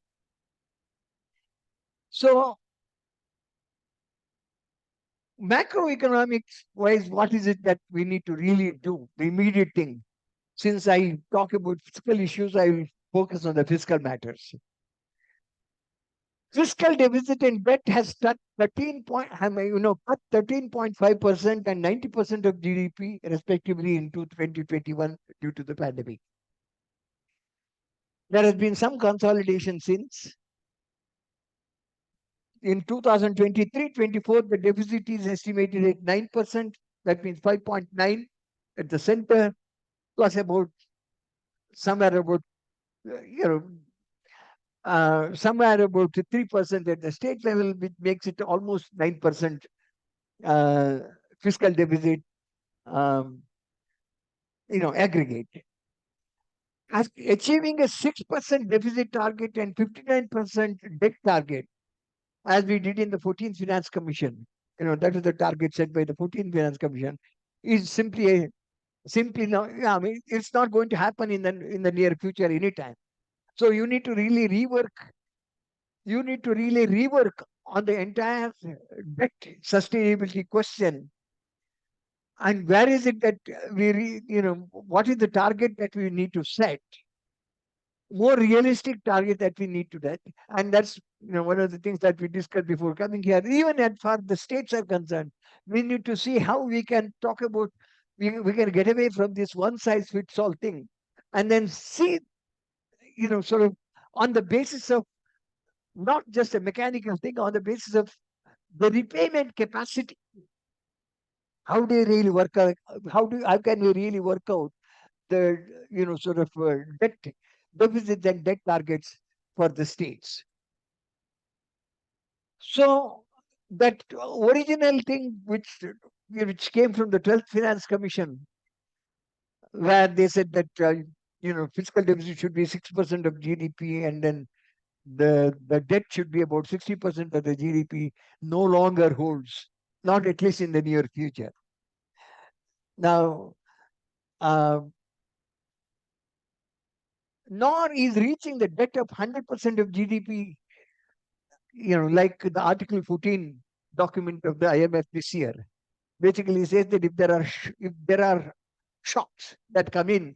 So macroeconomics wise, what is it that we need to really do? The immediate thing. Since I talk about fiscal issues, I will focus on the fiscal matters. Fiscal deficit and debt has cut 13.5% and 90% of GDP respectively into 2021 due to the pandemic. There has been some consolidation since. In 2023-24, the deficit is estimated at 9%. That means 5.9 at the center, plus about somewhere about somewhere about 3% at the state level, which makes it almost 9% fiscal deficit, um, aggregate. As achieving a 6% deficit target and 59% debt target, as we did in the 14th Finance Commission, that is the target set by the 14th Finance Commission, is simply not. I mean, it's not going to happen in the near future anytime. So you need to really rework. You need to really rework on the entire debt sustainability question. And where is it that what is the target that we need to set? More realistic target that we need to set. And that's one of the things that we discussed before coming here. Even as far the states are concerned, we need to see how we can talk about, we can get away from this one size fits all thing, and then see, sort of on the basis of not just a mechanical thing, on the basis of the repayment capacity. How do you really work out? How can we really work out the sort of debt deficit and debt targets for the states? So that original thing which came from the 12th Finance Commission, where they said that fiscal deficit should be 6% of GDP, and then the debt should be about 60% of the GDP, no longer holds, not at least in the near future. Now, nor is reaching the debt of 100% of GDP, like the Article 14 document of the IMF this year, basically says that if there are shocks that come in,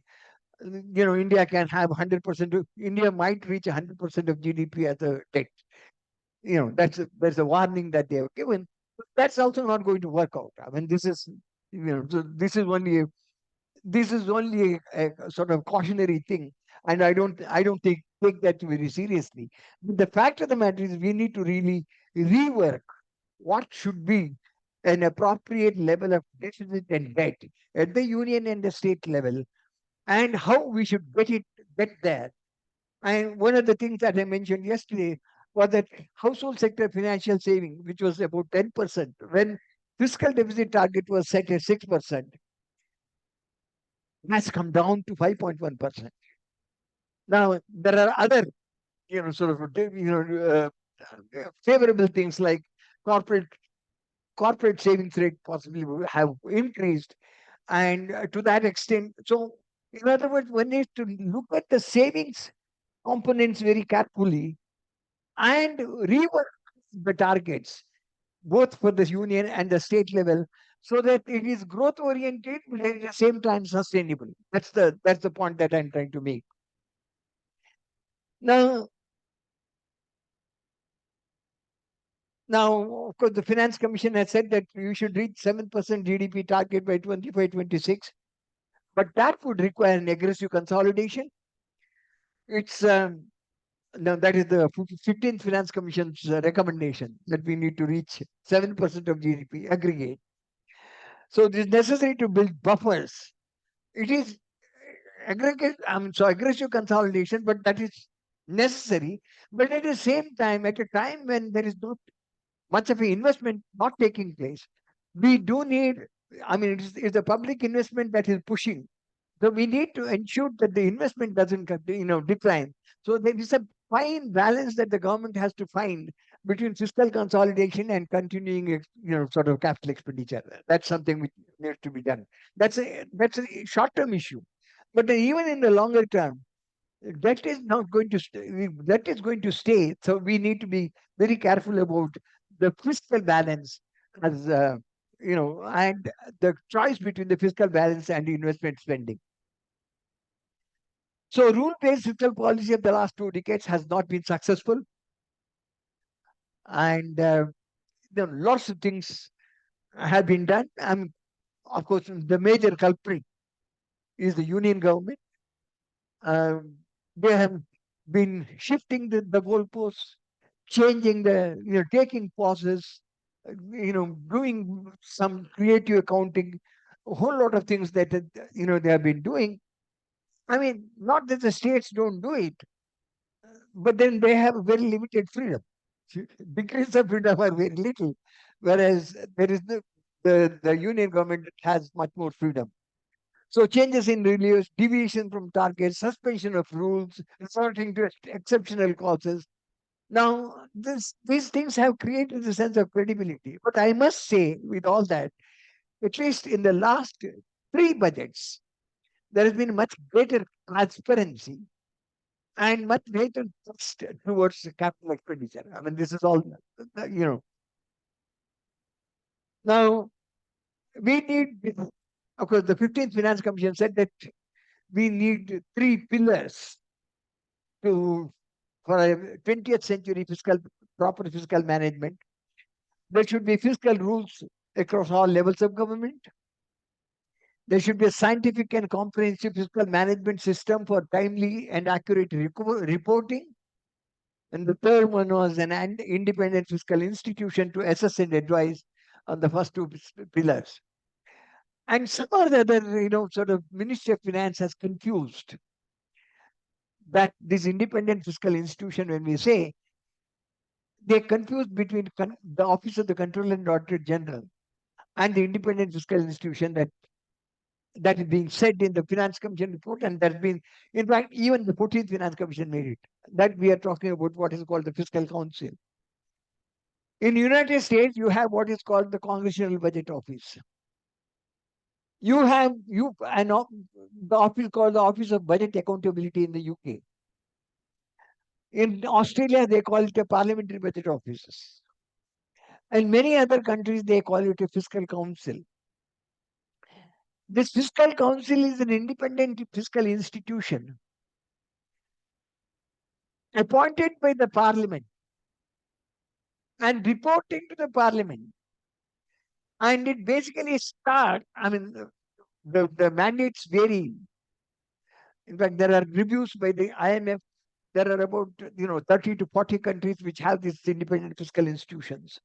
India can have 100% India might reach 100% of GDP as a debt. There's a warning that they have given. But that's also not going to work out. I mean, this is only a sort of cautionary thing, and I don't take that very seriously. But the fact of the matter is, we need to really rework what should be an appropriate level of deficit and debt at the union and the state level, and how we should get there. And one of the things that I mentioned yesterday was that household sector financial saving, which was about 10%, when fiscal deficit target was set at 6%, has come down to 5.1%. Now, there are other, sort of, favorable things like corporate savings rate possibly have increased, and to that extent. So, in other words, one needs to look at the savings components very carefully and rework the targets, both for the union and the state level, so that it is growth oriented but at the same time sustainable. That's the point that I'm trying to make. Now, of course, the Finance Commission has said that you should reach 7% GDP target by 25-26, but that would require an aggressive consolidation. It's now that is the 15th Finance Commission's recommendation, that we need to reach 7% of GDP aggregate. So it is necessary to build buffers. It is aggressive consolidation, but that is necessary. But at the same time, at a time when there is not much of an investment not taking place, we do need, it's the public investment that is pushing So we need to ensure that the investment doesn't decline. So there is a fine balance that the government has to find between fiscal consolidation and continuing sort of capital expenditure. That's something which needs to be done. That's a short-term issue. But even in the longer term, that is not going to stay. That is going to stay. So we need to be very careful about the fiscal balance, as and the choice between the fiscal balance and investment spending. So rule-based fiscal policy of the last 2 decades has not been successful, and lots of things have been done. Of course, the major culprit is the union government. Um, they have been shifting the goalposts, changing taking pauses, doing some creative accounting, a whole lot of things that they have been doing. I mean, not that the states don't do it, but then they have very limited freedom. Degrees of freedom are very little, whereas there is the union government has much more freedom. So changes in release, deviation from targets, suspension of rules, resorting to exceptional causes. Now, these things have created a sense of credibility. But I must say, with all that, at least in the last 3 budgets, there has been much greater transparency and much greater trust towards capital expenditure. I mean, this is all, you know. Now, we need, of course, the 15th Finance Commission said that we need 3 pillars for a 20th century proper fiscal management. There should be fiscal rules across all levels of government. There should be a scientific and comprehensive fiscal management system for timely and accurate reporting. And the third one was an independent fiscal institution to assess and advise on the first 2 pillars. And some or the other, sort of Ministry of Finance has confused that this independent fiscal institution, when we say, they confuse between the Office of the Controller and Auditor General and the independent fiscal institution that is being said in the Finance Commission report, and that's been, in fact, even the 14th Finance Commission made it. That we are talking about what is called the Fiscal Council. In United States, you have what is called the Congressional Budget Office. You have the office called the Office of Budget Accountability in the UK. In Australia, they call it a Parliamentary Budget Office. And many other countries, they call it a Fiscal Council. This Fiscal Council is an independent fiscal institution appointed by the Parliament and reporting to the Parliament. And it basically starts, I mean, the mandates vary. In fact, there are reviews by the IMF. There are about 30 to 40 countries which have these independent fiscal institutions.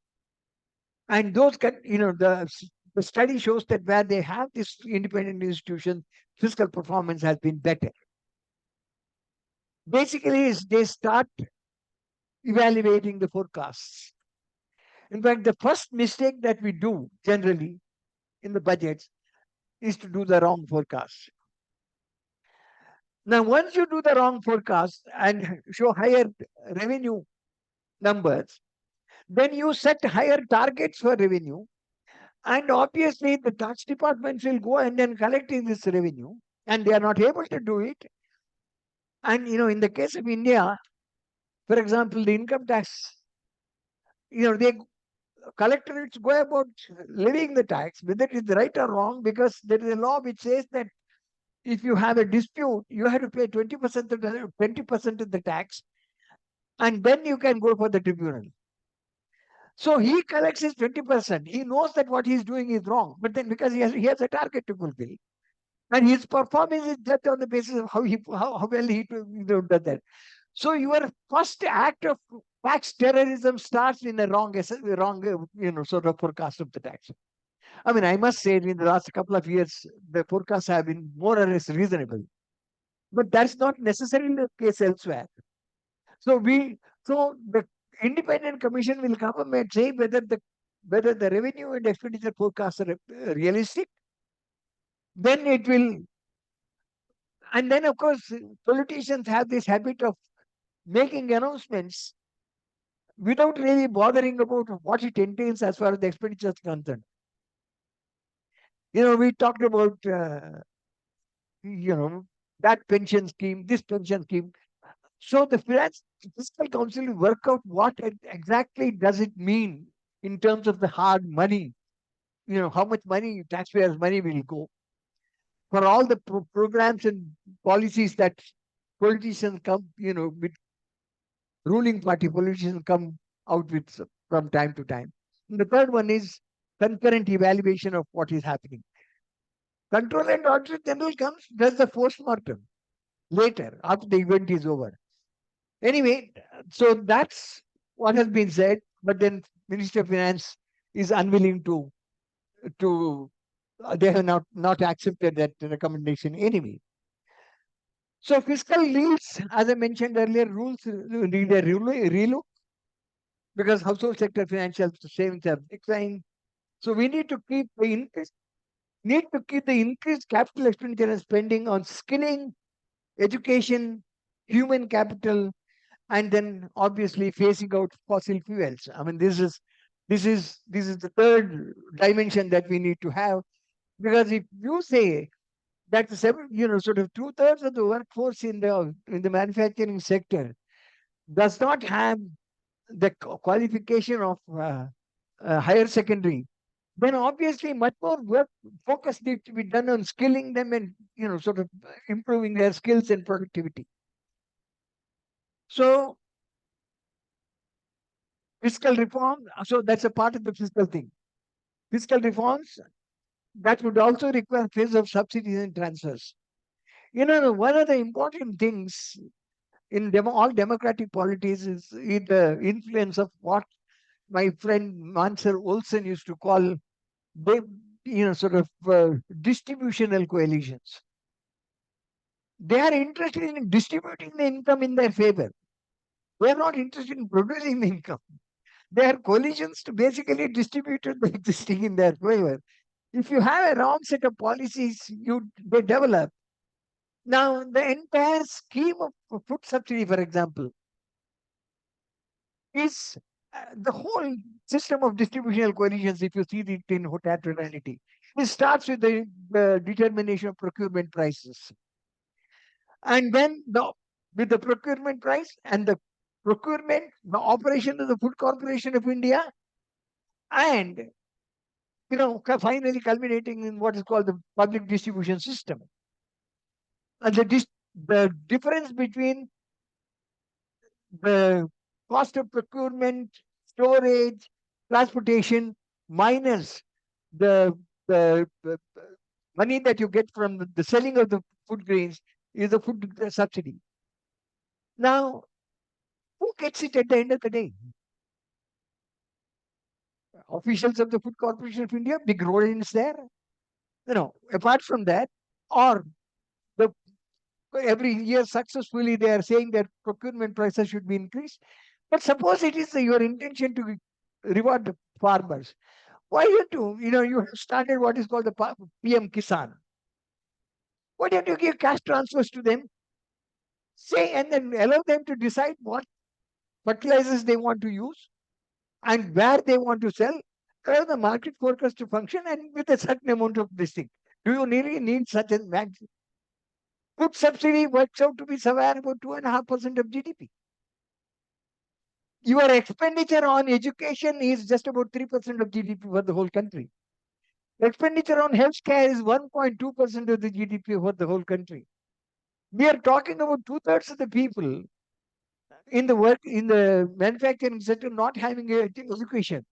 And those the study shows that where they have this independent institution, fiscal performance has been better. Basically, they start evaluating the forecasts. In fact, the first mistake that we do generally in the budgets is to do the wrong forecast. Now, once you do the wrong forecast and show higher revenue numbers, then you set higher targets for revenue. And obviously, the tax departments will go and then collecting this revenue, and they are not able to do it. And, in the case of India, for example, the income tax, they collectorates go about levying the tax, whether it is right or wrong, because there is a law which says that if you have a dispute, you have to pay 20% of the tax, and then you can go for the tribunal. So he collects his 20%. He knows that what he's doing is wrong, but then because he has a target to fulfill, and his performance is judged on the basis of how well he does that. So your first act of tax terrorism starts in a wrong sort of forecast of the tax. I mean, I must say, in the last couple of years, the forecasts have been more or less reasonable, but that's not necessarily the case elsewhere. So the independent commission will come and say whether the revenue and expenditure forecasts are realistic. Then it will And then, of course, politicians have this habit of making announcements without really bothering about what it entails as far as the expenditure is concerned. We talked about, that pension scheme, this pension scheme. So the finance fiscal council will work out what exactly does it mean in terms of the hard money. How much money, taxpayers' money will go for all the programs and policies that politicians come, with ruling party politicians come out with from time to time. And the third one is concurrent evaluation of what is happening. Control and Auditor General comes, does the post-mortem later, after the event is over. Anyway, so that's what has been said, but then Ministry of Finance is unwilling to they have not accepted that recommendation anyway. So fiscal rules, as I mentioned earlier, rules need a relook because household sector financial savings have declined. So we need to keep the increased capital expenditure and spending on skilling, education, human capital, and then obviously phasing out fossil fuels. I mean, this is the third dimension that we need to have, because if you say that sort of 2/3 of the workforce in the manufacturing sector does not have the qualification of higher secondary, then obviously much more work focus needs to be done on skilling them and sort of improving their skills and productivity. So fiscal reform, so that's a part of the fiscal thing. Fiscal reforms that would also require phase of subsidies and transfers. One of the important things in all democratic polities is the influence of what my friend Mansur Olsen used to call sort of distributional coalitions. They are interested in distributing the income in their favor. They are not interested in producing the income. They are coalitions to basically distribute the existing in their favor. If you have a wrong set of policies, they develop. Now, the entire scheme of food subsidy, for example, is the whole system of distributional coalitions, if you see it in totality. It starts with the determination of procurement prices. And then with the procurement price and the procurement, the operation of the Food Corporation of India, and finally culminating in what is called the public distribution system. And the difference between the cost of procurement, storage, transportation, minus the money that you get from the selling of the food grains is the food subsidy. Now, who gets it at the end of the day? Officials of the Food Corporation of India, big role is there. Apart from that, or the every year successfully they are saying that procurement prices should be increased. But suppose it is your intention to reward the farmers. Why don't you have started what is called the PM Kisan. Why don't you give cash transfers to them? Say, and then allow them to decide what fertilizers they want to use and where they want to sell. Allow the market forecast to function and with a certain amount of this thing. Do you really need such a max? Food subsidy works out to be somewhere about 2.5% of GDP. Your expenditure on education is just about 3% of GDP for the whole country. Expenditure on healthcare is 1.2% of the GDP for the whole country. We are talking about 2/3 of the people in the manufacturing sector not having education.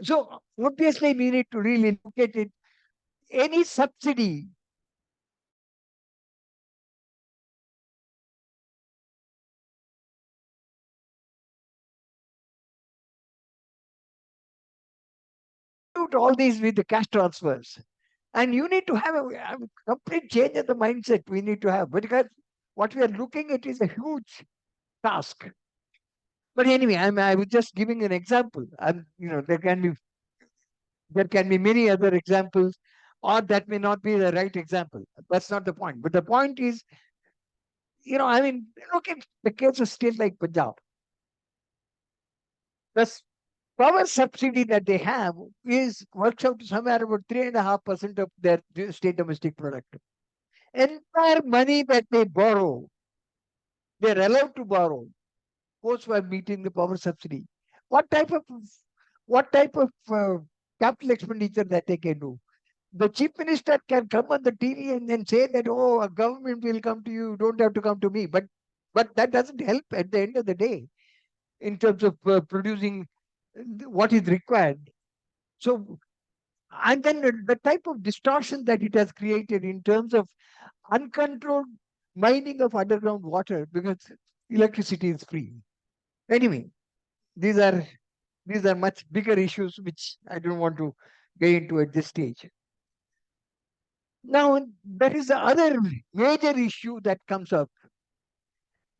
So obviously we need to really look at it. Any subsidy all these with the cash transfers. And you need to have a complete change of the mindset we need to have. Because what we are looking at is a huge task. But anyway, I was just giving an example. There can be many other examples or that may not be the right example. That's not the point. But the point is, I mean, look at the case of state like Punjab. The power subsidy that they have works out to somewhere about 3.5% of their state domestic product. Entire money that they borrow, they're allowed to borrow, goes for meeting the power subsidy. What type of capital expenditure that they can do? The chief minister can come on the TV and then say that, oh, a government will come to you, you don't have to come to me. But that doesn't help at the end of the day in terms of producing what is required. So, and then the type of distortion that it has created in terms of uncontrolled mining of underground water because electricity is free. Anyway, these are much bigger issues which I don't want to get into at this stage. Now, there is the other major issue that comes up.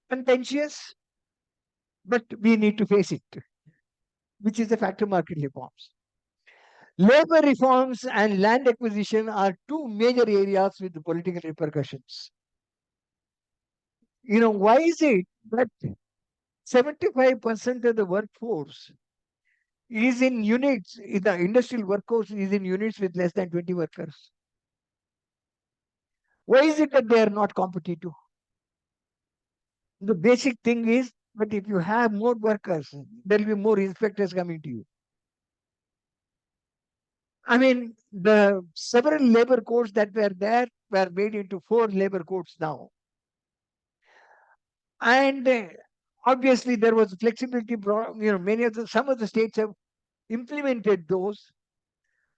Contentious, but we need to face it, which is the factor market reforms. Labor reforms and land acquisition are two major areas with political repercussions. Why is it that 75% of the workforce is in units, the industrial workforce is in units with less than 20 workers? Why is it that they are not competitive? The basic thing is that if you have more workers, there will be more inspectors coming to you. I mean, the several labor codes that were there were made into 4 labor codes now. And obviously, there was flexibility. Some of the states have implemented those.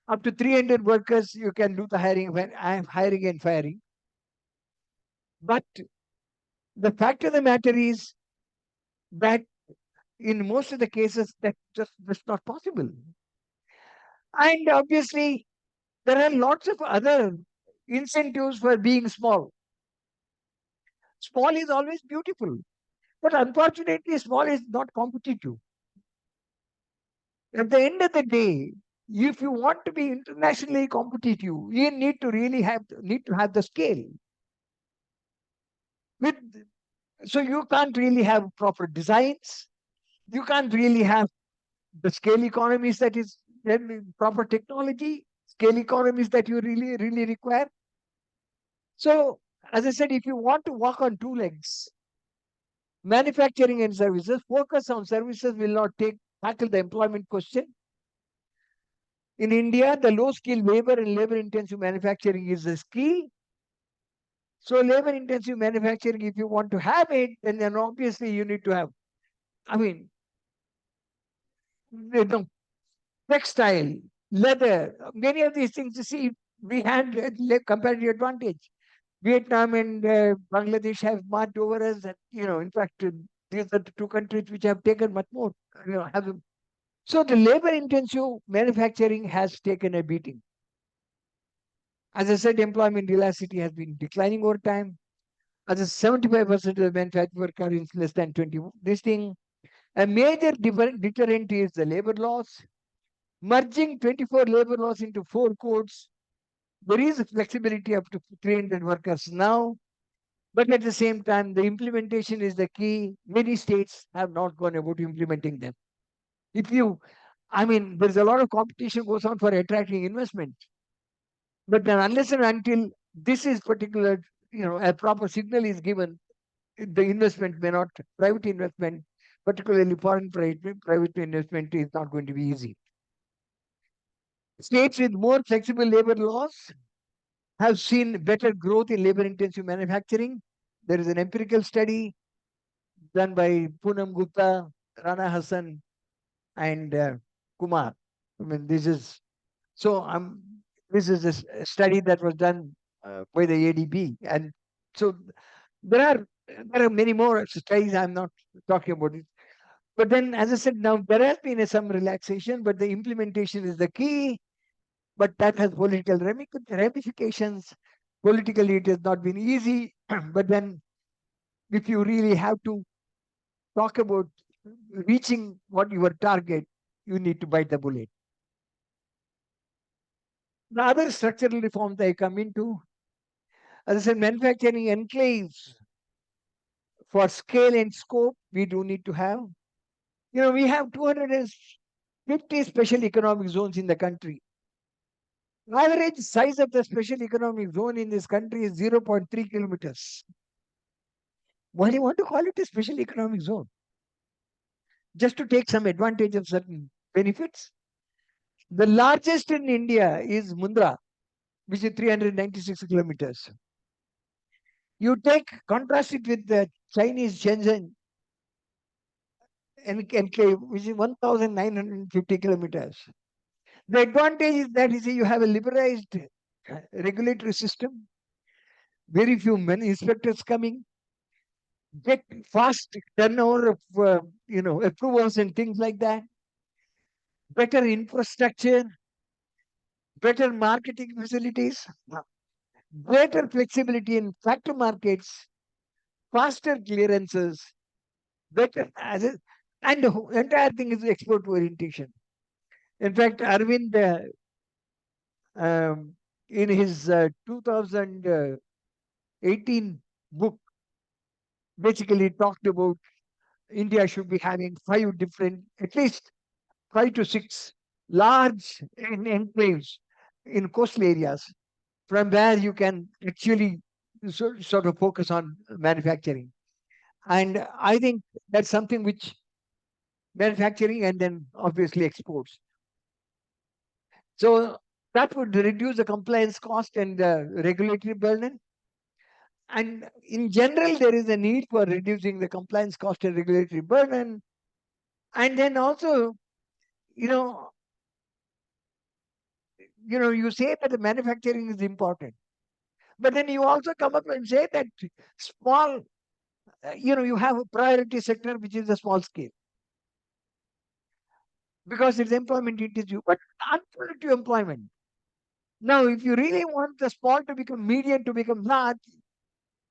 Up to 300 workers, you can do the hiring and firing. But the fact of the matter is that in most of the cases, that's not possible. And obviously, there are lots of other incentives for being small. Small is always beautiful, but unfortunately, small is not competitive. At the end of the day, if you want to be internationally competitive, you need to really have the scale. So you can't really have proper designs. You can't really have the scale economies that is proper technology, scale economies that you really, really require. So, as I said, if you want to walk on 2 legs, manufacturing and services, focus on services will not tackle the employment question. In India, the low-skilled labor and labor-intensive manufacturing is the key. So, labor-intensive manufacturing, if you want to have it, then obviously you need to have, textile, leather, many of these things. You see, we had a comparative advantage. Vietnam and Bangladesh have marched over us. In fact, these are the 2 countries which have taken much more. So the labor-intensive manufacturing has taken a beating. As I said, employment elasticity has been declining over time. As a 75% of the manufacturing workers is less than 20. This thing, a major deterrent is the labor laws. Merging 24 labor laws into 4 codes, there is a flexibility up to 300 workers now. But at the same time, the implementation is the key. Many states have not gone about implementing them. There's a lot of competition goes on for attracting investment. But then unless and until this is particular, a proper signal is given, the investment may not, private investment, particularly foreign private investment is not going to be easy. States with more flexible labor laws have seen better growth in labor-intensive manufacturing. There is an empirical study done by Poonam Gupta, Rana Hassan, and Kumar. This is a study that was done by the ADB, and so there are many more studies. I'm not talking about it, but then, as I said, now there has been some relaxation, but the implementation is the key. But that has political ramifications. Politically, it has not been easy. But then, if you really have to talk about reaching what your target, you need to bite the bullet. The other structural reforms I come into, as I said, manufacturing enclaves for scale and scope, we do need to have. We have 250 special economic zones in the country. Average size of the special economic zone in this country is 0.3 kilometers. Why do you want to call it a special economic zone? Just to take some advantage of certain benefits? The largest in India is Mundra, which is 396 kilometers. You contrast it with the Chinese Shenzhen enclave, which is 1,950 kilometers. The advantage is that you have a liberalized regulatory system, very few inspectors coming, get fast turnover of approvals and things like that, better infrastructure, better marketing facilities, greater flexibility in factor markets, faster clearances, better and the entire thing is export orientation. In fact, Arvind, in his 2018 book, basically talked about India should be having at least 5 to 6 large enclaves in coastal areas from where you can actually sort of focus on manufacturing. And I think that's something which manufacturing and then obviously exports. So that would reduce the compliance cost and the regulatory burden. And in general, there is a need for reducing the compliance cost and regulatory burden. And then also, you know, you say that the manufacturing is important, but then you also come up and say that small, you have a priority sector which is a small scale because it's employment intensive, but unproductive employment. Now, if you really want the small to become medium to become large,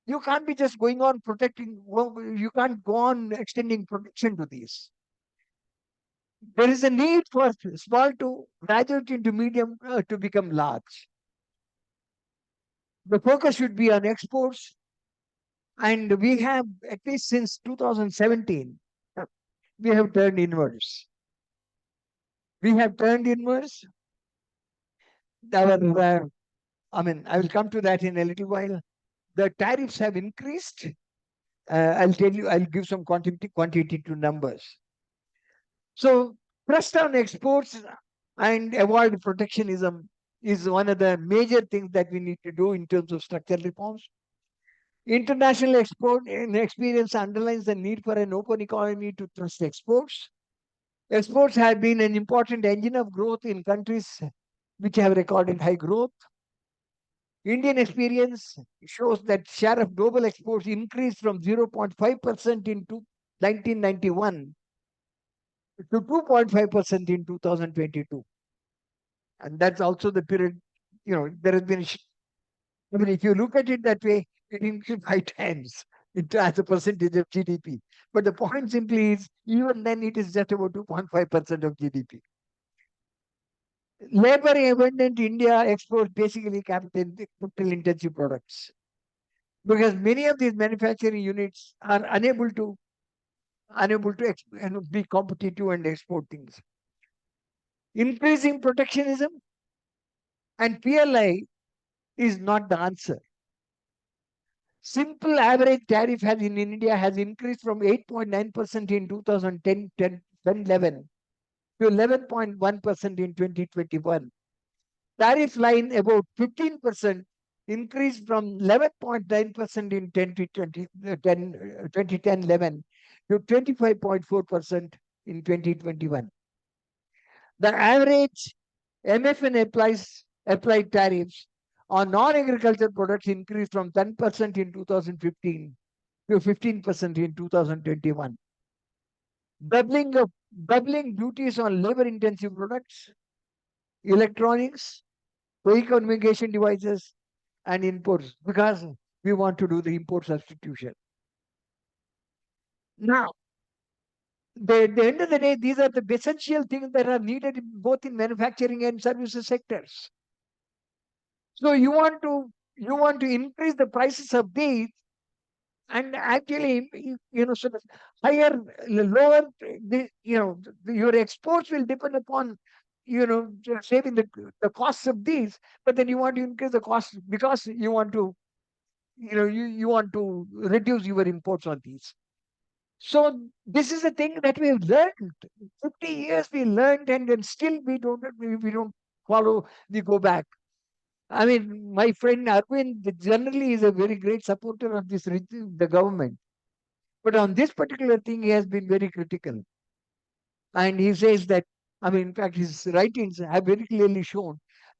you can't be just going on protecting. Well, you can't go on extending protection to these. There is a need for small to graduate into medium to become large. The focus should be on exports, and we have at least since 2017, we have turned inwards. We have turned inwards. I will come to that in a little while. The tariffs have increased. I'll give some quantitative numbers. So, press on exports and avoid protectionism is one of the major things that we need to do in terms of structural reforms. International export experience underlines the need for an open economy to trust exports. Exports have been an important engine of growth in countries which have recorded high growth. Indian experience shows that share of global exports increased from 0.5% in 1991 to 2.5% in 2022. And that's also the period, there has been, if you look at it that way, it increased 5 times as a percentage of GDP. But the point simply is, even then it is just about 2.5% of GDP. Labor abundant India exports basically capital intensive products because many of these manufacturing units are unable to be competitive and export things. Increasing protectionism and PLI is not the answer. Simple average tariff in India has increased from 8.9% in 2010-11 to 11.1% in 2021. Tariff line about 15% increased from 11.9% in 2010-11 to 25.4% in 2021. The average MFN applied tariffs on non-agriculture products increased from 10% in 2015 to 15% in 2021. Doubling duties on labor-intensive products, electronics, communication devices, and imports because we want to do the import substitution. Now, at the end of the day, these are the essential things that are needed both in manufacturing and services sectors. So you want to increase the prices of these, and actually, sort of higher, lower, your exports will depend upon, saving the costs of these, but then you want to increase the cost because you want to, you want to reduce your imports on these. So this is a thing that we have learned. 50 years we learned, and then still we don't follow, we go back. I mean, my friend Arvind generally is a very great supporter of the government. But on this particular thing, he has been very critical. And he says that, I mean, in fact, his writings have very clearly shown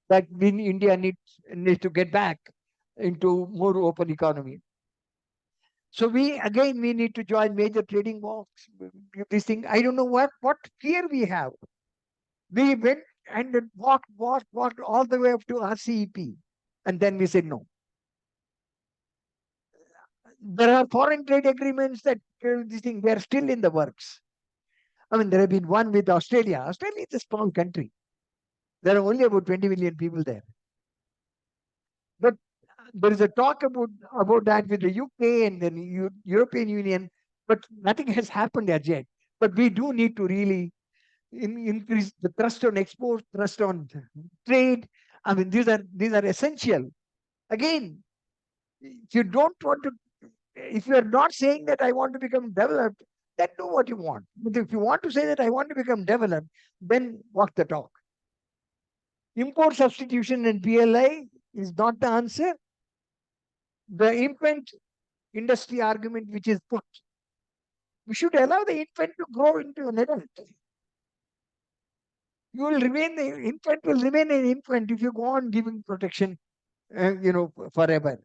that India needs to get back into more open economy. So we need to join major trading walks. This thing, I don't know what fear we have. We went and then walked all the way up to RCEP, and then we said no. There are foreign trade agreements that this thing they are still in the works. I mean, there have been one with Australia. Australia is a small country. There are only about 20 million people there. But there is a talk about that with the UK and the European Union, but nothing has happened as yet. But we do need to really increase the thrust on export, thrust on trade. I mean, these are essential. Again, if you don't want to, if you are not saying that I want to become developed, then do what you want. But if you want to say that I want to become developed, then walk the talk. Import substitution and PLI is not the answer. The infant industry argument which is put, we should allow the infant to grow into an adult. The infant will remain an infant if you go on giving protection, forever.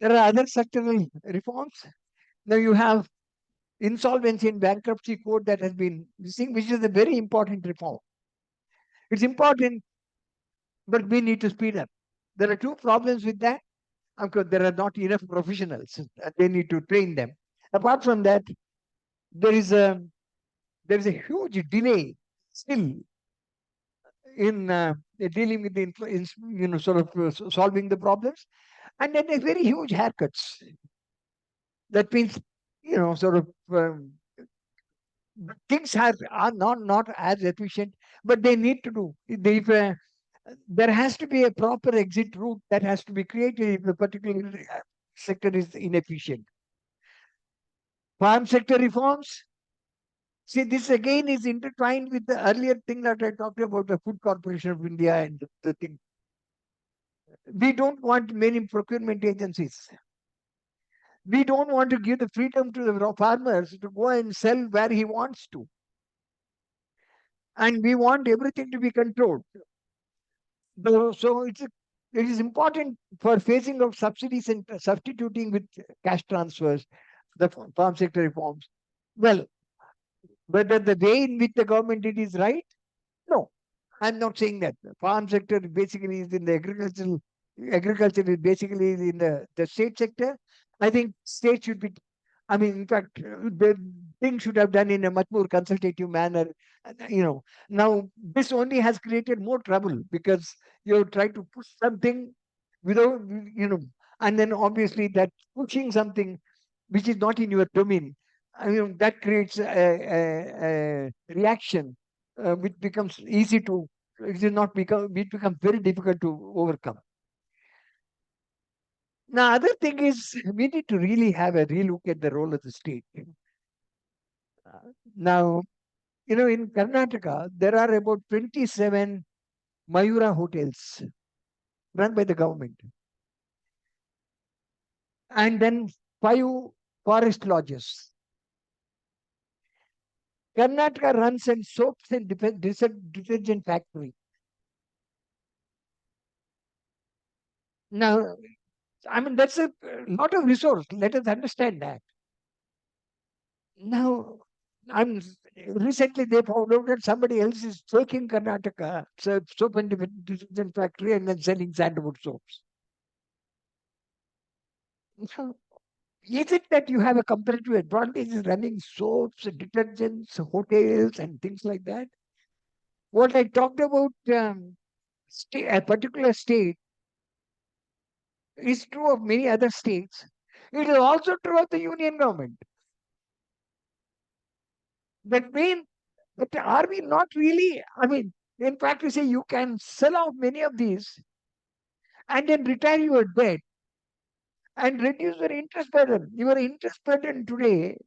There are other sectoral reforms. Now you have insolvency and bankruptcy code that has been missing, which is a very important reform. It's important, but we need to speed up. There are two problems with that. Of course, there are not enough professionals, and they need to train them. Apart from that, there is a huge delay still in dealing with sort of solving the problems, and then there's very huge haircuts. That means, sort of things are not as efficient, but they need to do. If there has to be a proper exit route that has to be created if a particular sector is inefficient. Farm sector reforms. See, this again is intertwined with the earlier thing that I talked about, the Food Corporation of India and the thing. We don't want many procurement agencies. We don't want to give the freedom to the farmers to go and sell where he wants to. And we want everything to be controlled. So it is important for phasing of subsidies and substituting with cash transfers, the farm sector reforms. Well, whether the way in which the government did is right, no, I'm not saying that. The farm sector basically is in the agriculture is basically in the state sector. I think state should be, I mean, in fact, the thing should have done in a much more consultative manner. Now this only has created more trouble because you try to push something without, and then obviously that pushing something which is not in your domain, that creates a reaction which becomes easy to, it becomes very difficult to overcome. Now, other thing is we need to really have a relook at the role of the state. Now, in Karnataka, there are about 27 Mayura hotels run by the government, and then 5 forest lodges. Karnataka runs a soaps and detergent factory. Now, I mean, that's a lot of resource. Let us understand that. Now, I'm recently they found out that somebody else is taking Karnataka soap and detergent factory and then selling sandalwood soaps. So, is it that you have a comparative advantage in running soaps, detergents, hotels, and things like that? What I talked about a particular state is true of many other states, it is also true of the union government. That means, but are we not really? I mean, in fact, you say you can sell off many of these and then retire your debt and reduce your interest burden. Your interest burden today,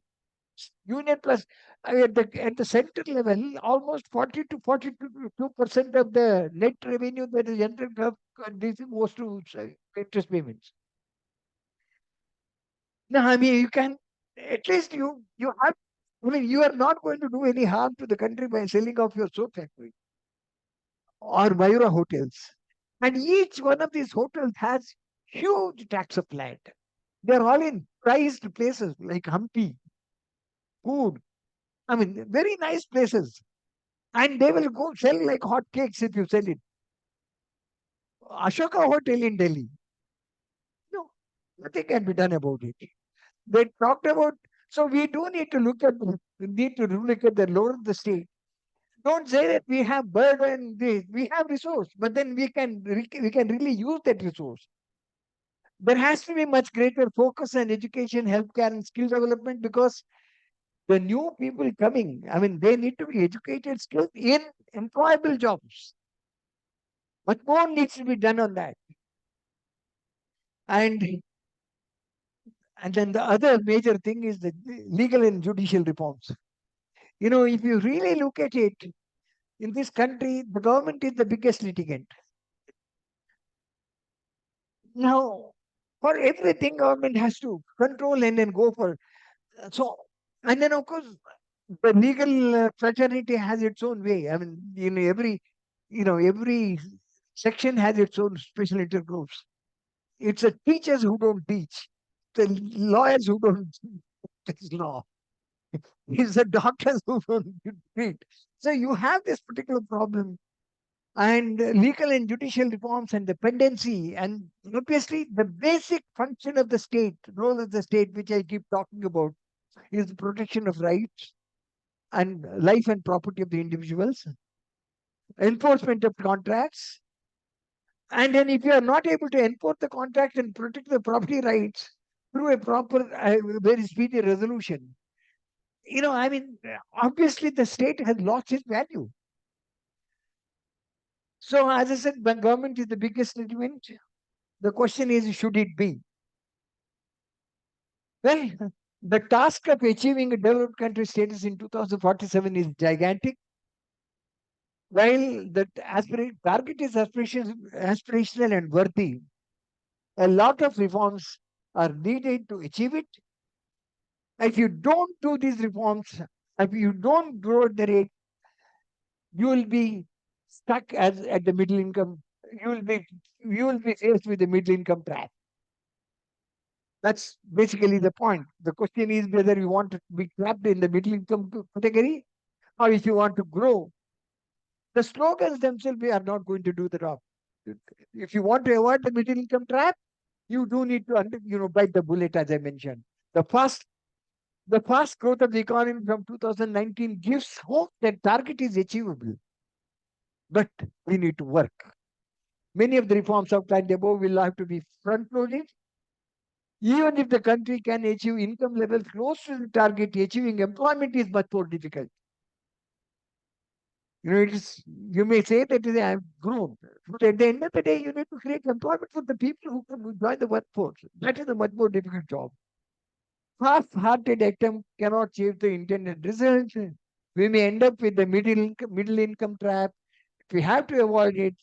Union Plus, at the center level, almost 40 to 42% of the net revenue that is generated this goes to interest payments. Now, I mean, you can at least you have. I mean, you are not going to do any harm to the country by selling off your soap factory or Mayura hotels. And each one of these hotels has huge tracts of land. They're all in prized places like Hampi, Coorg. I mean, very nice places. And they will go sell like hot cakes if you sell it. Ashoka Hotel in Delhi. No, nothing can be done about it. They talked about, so we do need to look at the lower of the state. Don't say that we have burden, this, we have resource, but then we can really use that resource. There has to be much greater focus on education, healthcare, and skill development because the new people coming, I mean, they need to be educated, skilled in employable jobs. Much more needs to be done on that. And and then the other major thing is the legal and judicial reforms. If you really look at it, in this country, the government is the biggest litigant. Now, for everything, government has to control and then go for. So, and then of course, the legal fraternity has its own way. I mean, every section has its own special intergroups. It's the teachers who don't teach, the lawyers who don't practice law. It's the doctors who don't treat. So you have this particular problem, and legal and judicial reforms and dependency, and obviously the basic function of the state, role of the state, which I keep talking about, is the protection of rights and life and property of the individuals, enforcement of contracts. And then, if you are not able to enforce the contract and protect the property rights through a proper, very speedy resolution, I mean, obviously the state has lost its value. So, as I said, when government is the biggest element, the question is, should it be? Well, the task of achieving a developed country status in 2047 is gigantic. While the target is aspirational and worthy, a lot of reforms are needed to achieve it. If you don't do these reforms, if you don't grow at the rate, you will be stuck as at the middle income. You will be you will be faced with the middle income trap. That's basically the point. The question is whether you want to be trapped in the middle income category or if you want to grow. The slogans themselves are not going to do the job. If you want to avoid the middle income trap, you do need to bite the bullet, as I mentioned. The fast the fast growth of the economy from 2019 gives hope that target is achievable, but we need to work. Many of the reforms outlined above will have to be front loaded. Even if the country can achieve income levels close to the target, achieving employment is much more difficult. You may say that I have grown, but at the end of the day, you need to create employment for the people who can join the workforce. That is a much more difficult job. Half-hearted attempt cannot achieve the intended result. We may end up with the middle income trap. If we have to avoid it,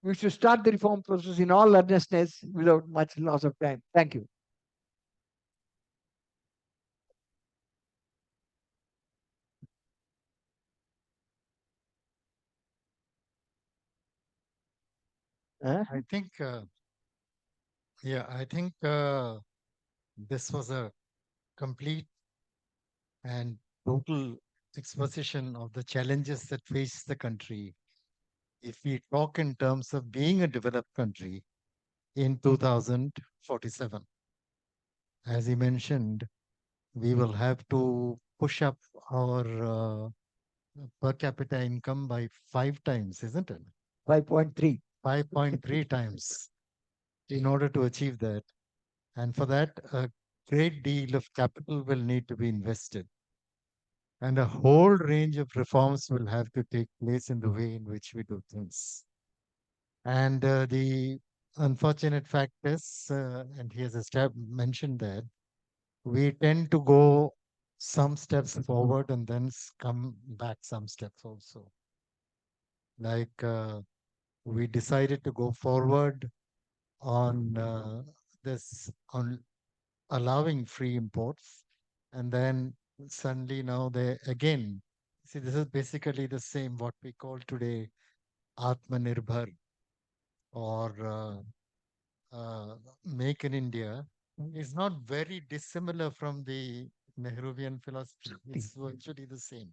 we should start the reform process in all earnestness without much loss of time. Thank you. I think, I think this was a complete and total exposition of the challenges that face the country if we talk in terms of being a developed country in 2047. As he mentioned, we will have to push up our per capita income by 5 times, isn't it? 5.3. 5.3 times in order to achieve that. And for that, a great deal of capital will need to be invested. And a whole range of reforms will have to take place in the way in which we do things. And the unfortunate fact is, and he has mentioned that, we tend to go some steps forward and then come back some steps also. Like we decided to go forward on on allowing free imports, and then suddenly now they again see this is basically the same what we call today Atmanirbhar or Make in India is not very dissimilar from the Nehruvian philosophy. It's virtually the same.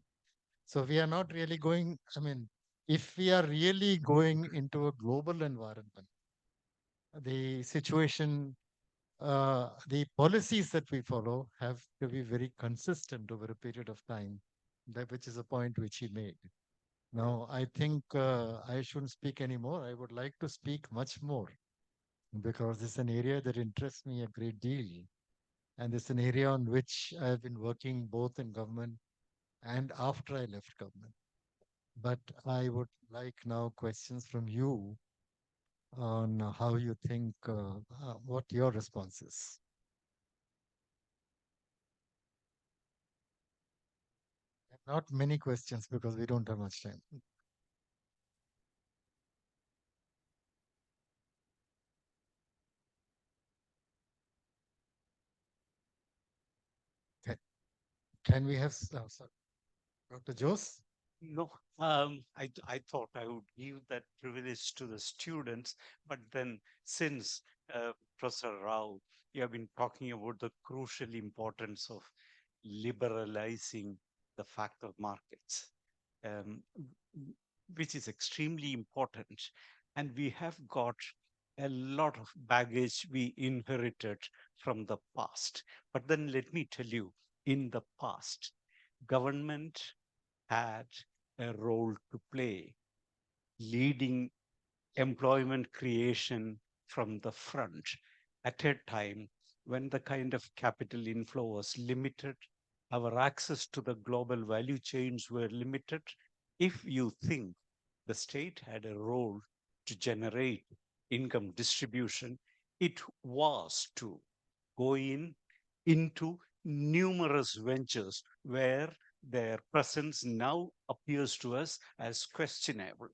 So we are not really going, I mean, if we are really going into a global environment, the situation, the policies that we follow have to be very consistent over a period of time, that, which is a point which he made. Now, I think I shouldn't speak anymore. I would like to speak much more because it's an area that interests me a great deal. And it's an area on which I've been working both in government and after I left government. But I would like now questions from you on how you think, what your response is. Not many questions because we don't have much time. Can, can we have, sorry, Dr. Jose? No, I thought I would give that privilege to the students, but then since Professor Rao, you have been talking about the crucial importance of liberalizing the factor markets, um, which is extremely important. And we have got a lot of baggage we inherited from the past. But then let me tell you, in the past, government had a role to play, leading employment creation from the front at a time when the kind of capital inflow was limited, our access to the global value chains were limited. If you think the state had a role to generate income distribution, it was to go into numerous ventures where their presence now appears to us as questionable.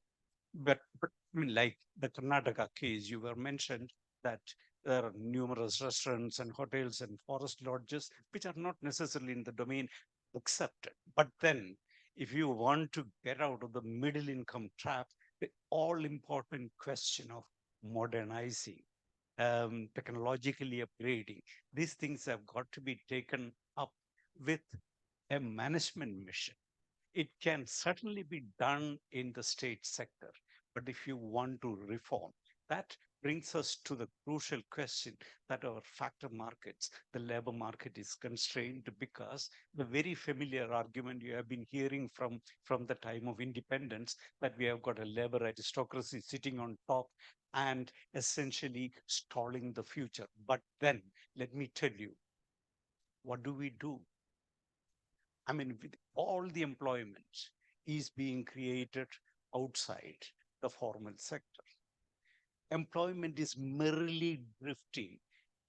But I mean, like the Karnataka case, you were mentioned that there are numerous restaurants and hotels and forest lodges which are not necessarily in the domain accepted. But then, if you want to get out of the middle income trap, the all important question of modernizing, technologically upgrading, these things have got to be taken up with a management mission. It can certainly be done in the state sector, but if you want to reform, that brings us to the crucial question that our factor markets, the labor market is constrained because the very familiar argument you have been hearing from the time of independence that we have got a labor aristocracy sitting on top and essentially stalling the future. But then let me tell you, what do we do? I mean, with all the employment is being created outside the formal sector. Employment is merely drifting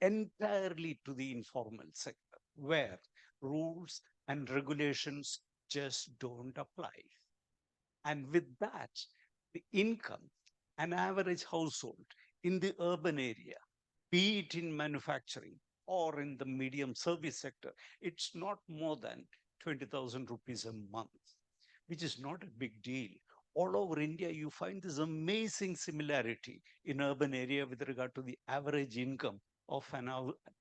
entirely to the informal sector, where rules and regulations just don't apply. And with that, the income, an average household in the urban area, be it in manufacturing or in the medium service sector, it's not more than 20,000 rupees a month, which is not a big deal. All over India, you find this amazing similarity in urban area with regard to the average income of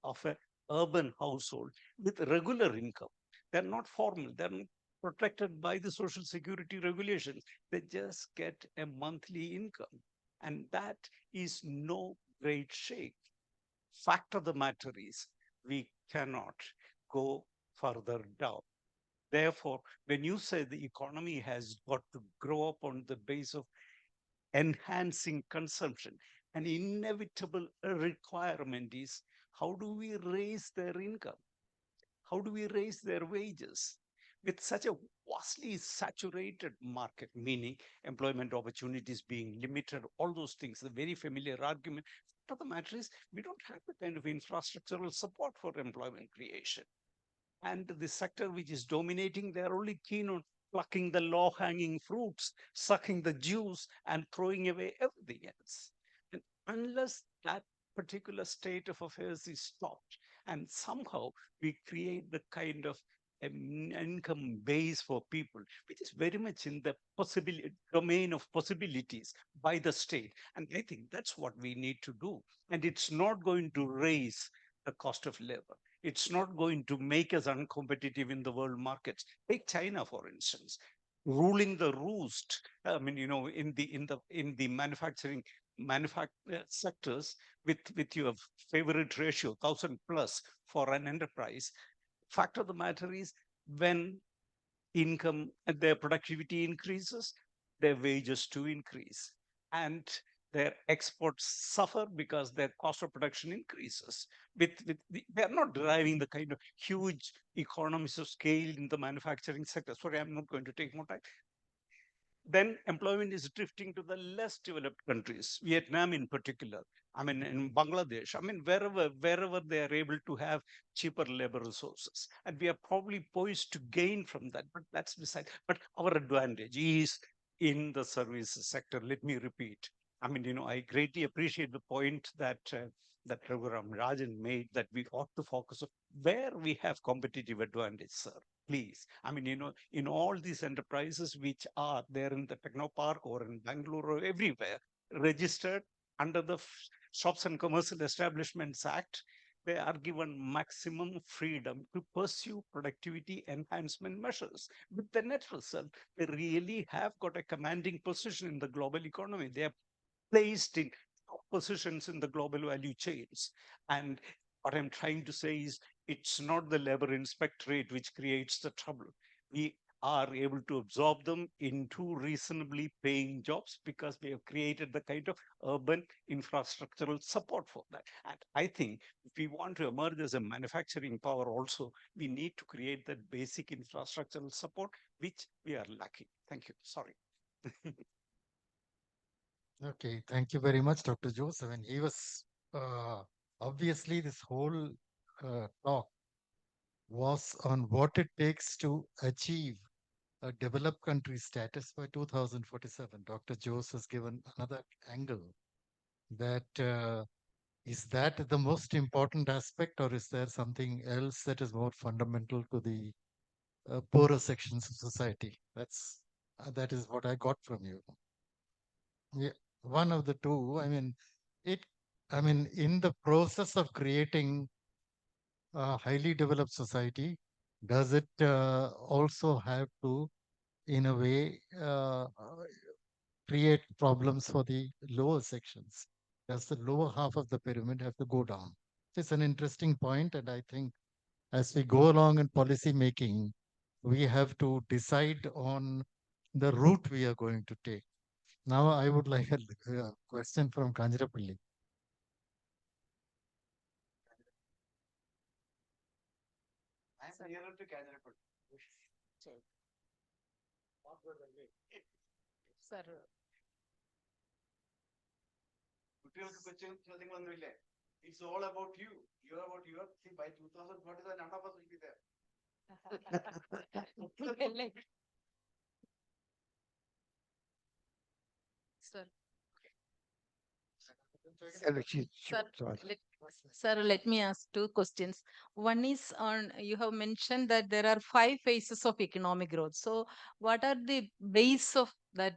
of a urban household with regular income. They're not formal. They're not protected by the social security regulations. They just get a monthly income. And that is no great shake. Fact of the matter is, we cannot go further down. Therefore, when you say the economy has got to grow up on the base of enhancing consumption. An inevitable requirement is how do we raise their income? How do we raise their wages? With such a vastly saturated market, meaning employment opportunities being limited, all those things, the very familiar argument. But the matter is, we don't have the kind of infrastructural support for employment creation. And the sector which is dominating, they're only keen on plucking the low hanging fruits, sucking the juice, and throwing away everything else. And unless that particular state of affairs is stopped, and somehow we create the kind of income base for people, which is very much in the possibility domain of possibilities by the state. And I think that's what we need to do. And it's not going to raise the cost of labor. It's not going to make us uncompetitive in the world markets. Take China, for instance, ruling the roost. I mean, in the manufacturing sectors with your favorite ratio, 1,000 plus for an enterprise. Fact of the matter is, when income and their productivity increases, their wages too increase. And their exports suffer because their cost of production increases. They are not deriving the kind of huge economies of scale in the manufacturing sector. Sorry, I'm not going to take more time. Then employment is drifting to the less developed countries, Vietnam in particular. I mean, in Bangladesh, I mean, wherever they are able to have cheaper labor resources. And we are probably poised to gain from that, but that's beside. But our advantage is in the services sector. Let me repeat. I mean, I greatly appreciate the point that Raghuram Rajan made, that we ought to focus on where we have competitive advantage, sir. Please. I mean, in all these enterprises which are there in the Technopark or in Bangalore or everywhere, registered under the Shops and Commercial Establishments Act, they are given maximum freedom to pursue productivity enhancement measures. With the net result, they really have got a commanding position in the global economy. They are placed in top positions in the global value chains. And what I'm trying to say is, it's not the labor inspectorate which creates the trouble. We are able to absorb them into reasonably paying jobs because we have created the kind of urban infrastructural support for that. And I think if we want to emerge as a manufacturing power also, we need to create that basic infrastructural support, which we are lacking. Thank you. Sorry. Okay, thank you very much, Dr. Joseph. And he was obviously this whole talk was on what it takes to achieve a developed country status by 2047. Dr. Jose has given another angle that is that the most important aspect, or is there something else that is more fundamental to the poorer sections of society? That is what I got from you. Yeah, one of the two. I mean, it. I mean, in the process of creating a highly developed society, does it also have to, in a way, create problems for the lower sections? Does the lower half of the pyramid have to go down? It's an interesting point, and I think as we go along in policy making, we have to decide on the route we are going to take. Now, I would like a question from Kanjirapalli. Sir, It's all about you. You're about you. See, by 2047, none of us will be there. sir, Sure, sorry. sir, let me ask two questions. One is on, you have mentioned that there are 5 phases of economic growth. So, what are the base of that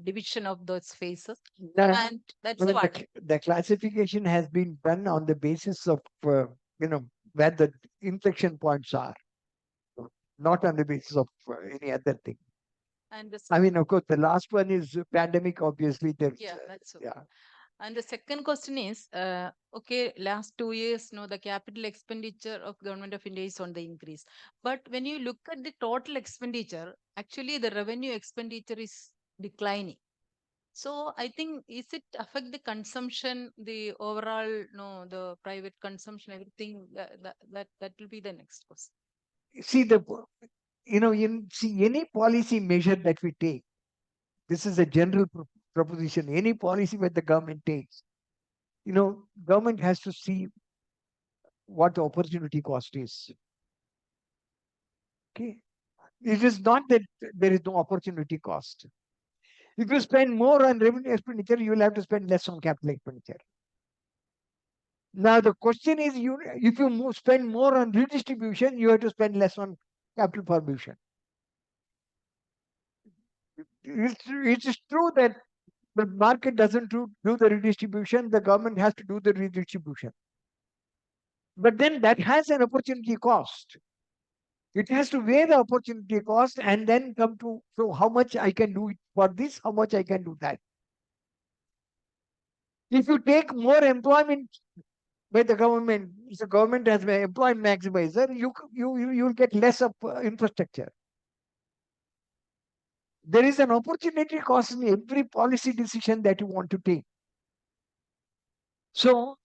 division of those phases? And that's I mean, what. the classification has been done on the basis of where the inflection points are, not on the basis of any other thing. And I mean, of course, the last one is pandemic. Obviously, there's yeah, that's okay. yeah. And the second question is, okay, last 2 years, no, the capital expenditure of Government of India is on the increase. But when you look at the total expenditure, actually the revenue expenditure is declining. So I think, is it affect the consumption, the overall, no, the private consumption, everything? That will be the next question. See see any policy measure that we take. This is a general proposition. Any policy that the government takes, government has to see what the opportunity cost is. Okay, it is not that there is no opportunity cost. If you spend more on revenue expenditure, you will have to spend less on capital expenditure. Now the question is, if you spend more on redistribution, you have to spend less on capital formation. It is true that the market doesn't do the redistribution, the government has to do the redistribution. But then that has an opportunity cost. It has to weigh the opportunity cost and then come to, so how much I can do it for this, how much I can do that. If you take more employment by the government, if the government has an employment maximizer, you'll get less of infrastructure. There is an opportunity cost in every policy decision that you want to take. So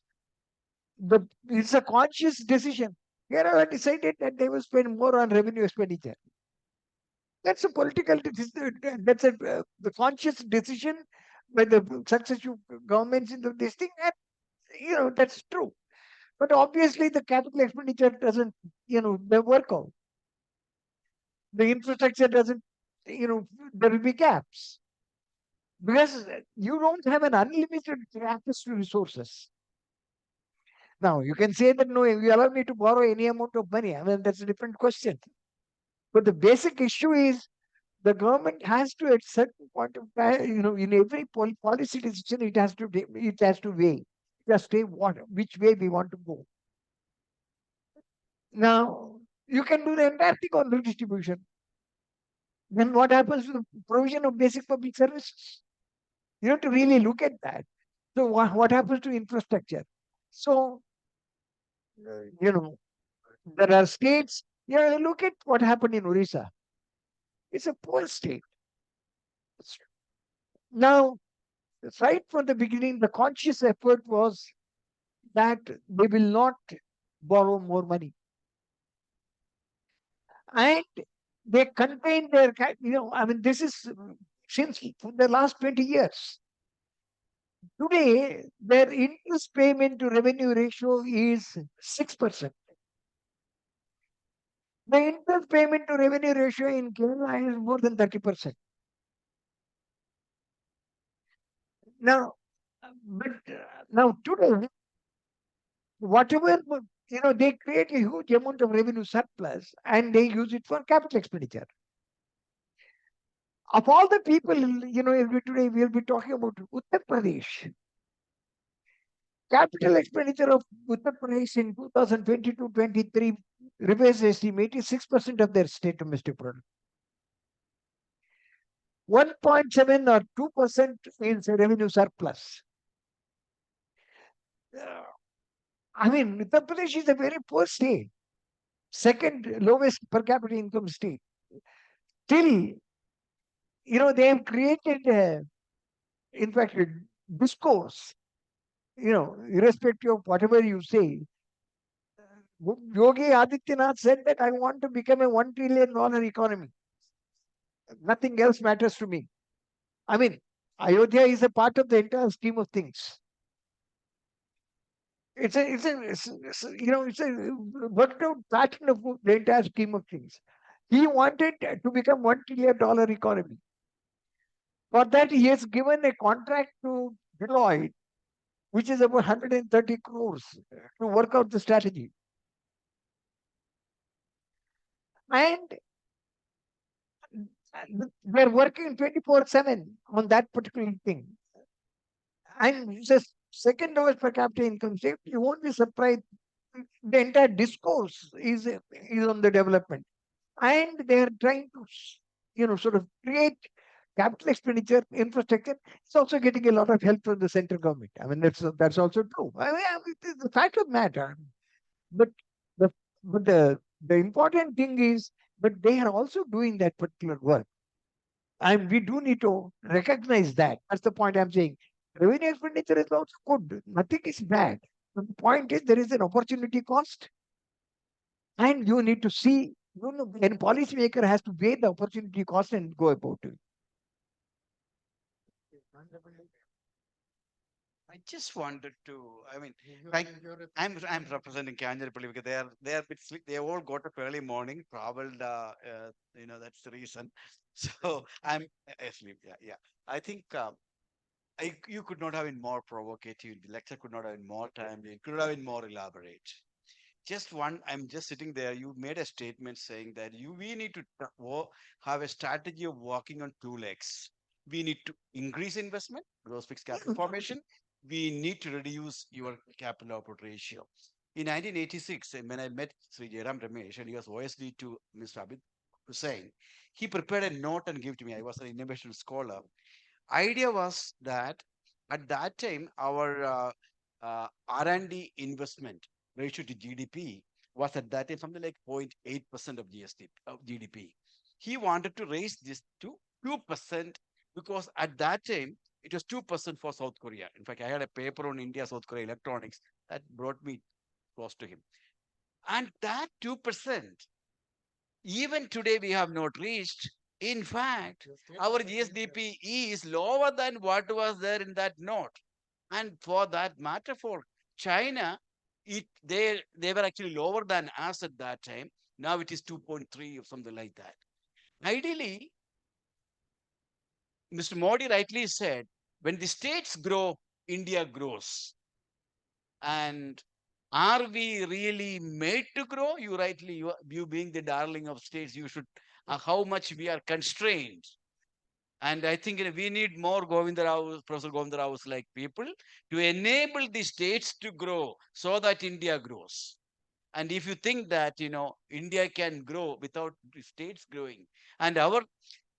it's a conscious decision. Here I have decided that they will spend more on revenue expenditure. That's a political decision. That's the conscious decision by the successive governments in this thing. And, that's true. But obviously, the capital expenditure doesn't, they work out. The infrastructure doesn't, there will be gaps. Because you don't have an unlimited access to resources. Now, you can say that, no, you allow me to borrow any amount of money. I mean, that's a different question. But the basic issue is the government has to, at certain point of time, in every policy decision, it has to weigh. It has to say which way we want to go. Now, you can do the entire thing on redistribution. Then what happens to the provision of basic public services? You have to really look at that. So what happens to infrastructure? So, there are states, look at what happened in Orissa. It's a poor state. Now, right from the beginning, the conscious effort was that they will not borrow more money. And they contain their, this is since the last 20 years. Today, their interest payment to revenue ratio is 6%. The interest payment to revenue ratio in Kerala is more than 30%. Now, now today, whatever, they create a huge amount of revenue surplus and they use it for capital expenditure. Of all the people, today we'll be talking about Uttar Pradesh. Capital expenditure of Uttar Pradesh in 2022-23 revised estimate is 6% of their state domestic product. 1.7 or 2% is revenue surplus. Uttar Pradesh is a very poor state, second lowest per capita income state. Still, they have created, in fact, a discourse, irrespective of whatever you say. Yogi Adityanath said that I want to become a $1 trillion economy. Nothing else matters to me. Ayodhya is a part of the entire scheme of things. It's a worked out pattern of the entire scheme of things. He wanted to become $1 trillion economy. For that, he has given a contract to Deloitte, which is about 130 crores to work out the strategy. And they're working 24/7 on that particular thing. And it's a second lowest per capita income state. You won't be surprised. The entire discourse is on the development. And they are trying to, sort of create capital expenditure, infrastructure. It's also getting a lot of help from the central government. That's also true. It's the fact of matter. But the important thing is, but they are also doing that particular work. And we do need to recognize that. That's the point I'm saying. Revenue expenditure is also good. Nothing is bad. But the point is there is an opportunity cost, and you need to see, and policymaker has to weigh the opportunity cost and go about it. I just wanted to. I mean, like I'm representing Kanjarapalli because they are bit sleep. They all got up early morning, traveled. That's the reason. So I'm asleep. Yeah, yeah. I think you could not have been more provocative. The lecture could not have been more timely. It could have been more elaborate. Just one, I'm just sitting there. You made a statement saying that we need to have a strategy of walking on two legs. We need to increase investment, gross fixed capital formation. We need to reduce your capital output ratio. In 1986, when I met Sri Jairam Ramesh and he was OSD to Mr. Abid Hussain, he prepared a note and gave to me. I was an innovation scholar. Idea was that at that time our R&D investment ratio to GDP was at that time something like 0.8% of GDP. He wanted to raise this to 2% because at that time it was 2% for South Korea. In fact, I had a paper on India South Korea electronics that brought me close to him. And that 2%, even today we have not reached. In fact, our GSDP is lower than what was there in that note. And for that matter, for China, they were actually lower than us at that time. Now it is 2.3 or something like that. Ideally, Mr. Modi rightly said, when the states grow, India grows. And are we really made to grow? You rightly, you being the darling of states, you should, how much we are constrained. And I think we need more Govinda Rao, Professor Govinda Rao's like people to enable the states to grow so that India grows. And if you think that, India can grow without the states growing, and our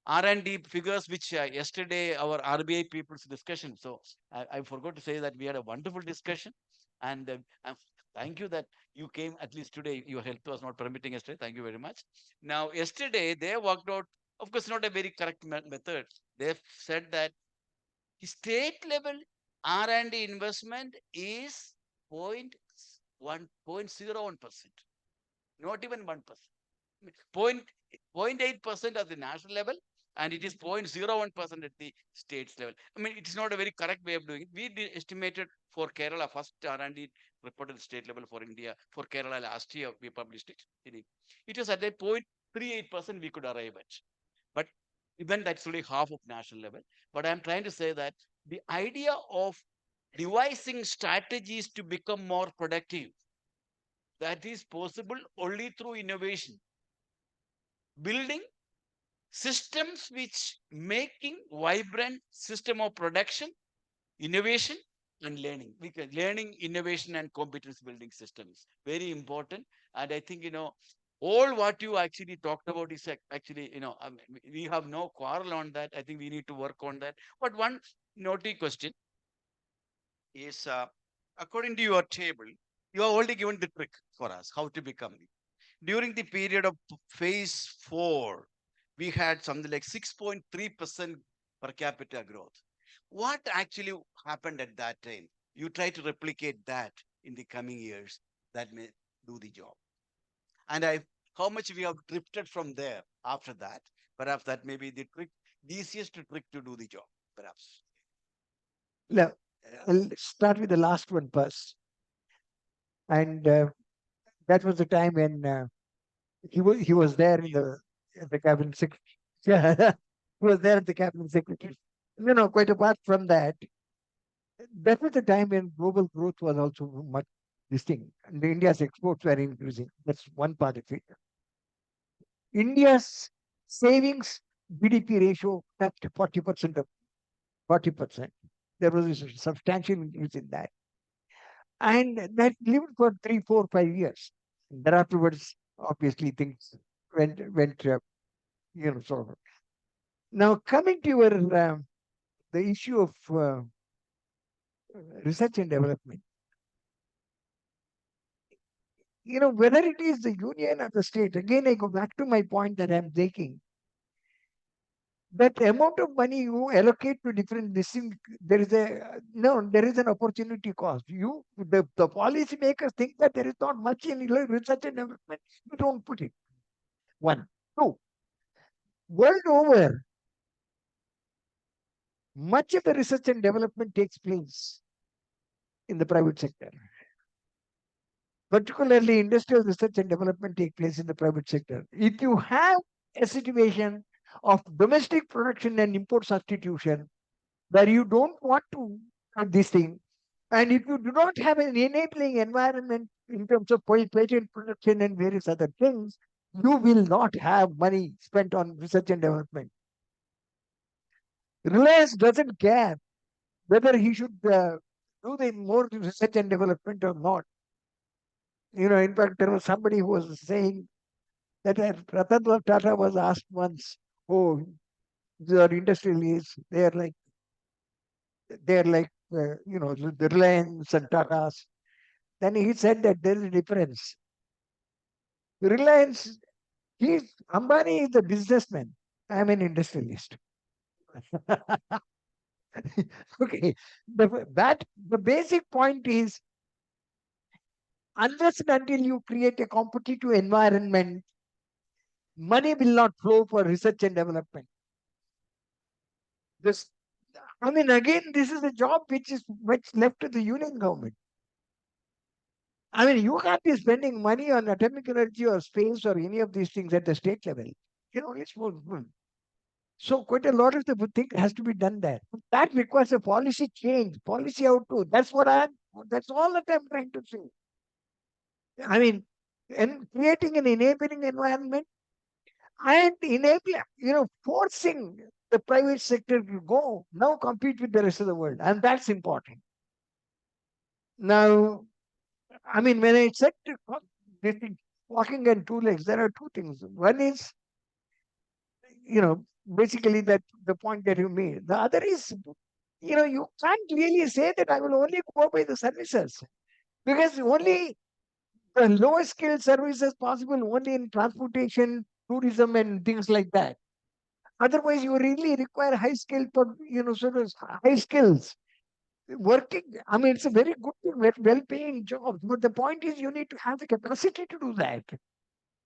R&D figures, which yesterday our RBI people's discussion. So I forgot to say that we had a wonderful discussion, and thank you that you came at least today. Your health was not permitting yesterday. Thank you very much. Now yesterday they worked out, of course, not a very correct method. They said that the state level R&D investment is 0.1%, not even 1%. Point, 0.8% at the national level, and it is 0.01% at the states level. I mean, it is not a very correct way of doing it. We estimated for Kerala, first R&D reported at state level for India, for Kerala last year, we published it. It was at a 0.38% we could arrive at. But even that's only half of national level. But I'm trying to say that the idea of devising strategies to become more productive, that is possible only through innovation. Building systems which making vibrant system of production, innovation and learning, because learning, innovation and competence building systems very important. And I think all what you actually talked about is actually we have no quarrel on that. I think we need to work on that. But one naughty question is, according to your table, you have already given the trick for us how to become. During the period of phase 4, we had something like 6.3% per capita growth. What actually happened at that time? You try to replicate that in the coming years, that may do the job. And how much we have drifted from there after that. Perhaps that may be the trick, the easiest trick to do the job, perhaps. Now, I'll start with the last one first. And that was the time when he was there in the cabinet secretary. Yeah, he was there at the cabinet secretary. Quite apart from that, that was the time when global growth was also much this thing. And India's exports were increasing. That's one part of it. India's savings GDP ratio touched 40% of 40%. There was a substantial increase in that. And that lived for 3, 4, 5 years. Thereafterwards, obviously, things went sort of. Now, coming to your the issue of research and development, whether it is the union or the state, again, I go back to my point that I'm taking. that amount of money you allocate to different this thing, there is a no, there is an opportunity cost. The policy makers think that there is not much in research and development. You don't put it. One, two. World over, much of the research and development takes place in the private sector. Particularly industrial research and development take place in the private sector. If you have a situation of domestic production and import substitution where you don't want to have this thing, and if you do not have an enabling environment in terms of patent production and various other things, you will not have money spent on research and development. Reliance doesn't care whether he should do the more research and development or not. In fact, there was somebody who was saying that Ratan Lal Tata was asked once, "Oh, the industrialists, they're like the Reliance and Tatas." Then he said that there is a difference. Reliance, Ambani is a businessman. I am an industrialist. Okay, the basic point is, unless and until you create a competitive environment, money will not flow for research and development. This, again, this is a job which is much left to the union government. You can't be spending money on atomic energy or space or any of these things at the state level. It's more. So quite a lot of the thing has to be done there. That requires a policy change, policy output. That's all that I'm trying to say. And creating an enabling environment and forcing the private sector to go now compete with the rest of the world. And that's important. Now, when I said this thing, walking on two legs, there are two things. One is, basically that the point that you made. The other is, you can't really say that I will only go by the services, because only the lowest skilled services possible only in transportation, tourism, and things like that. Otherwise, you really require high skilled, sort of high skills working. It's a very good, well-paying job. But the point is, you need to have the capacity to do that.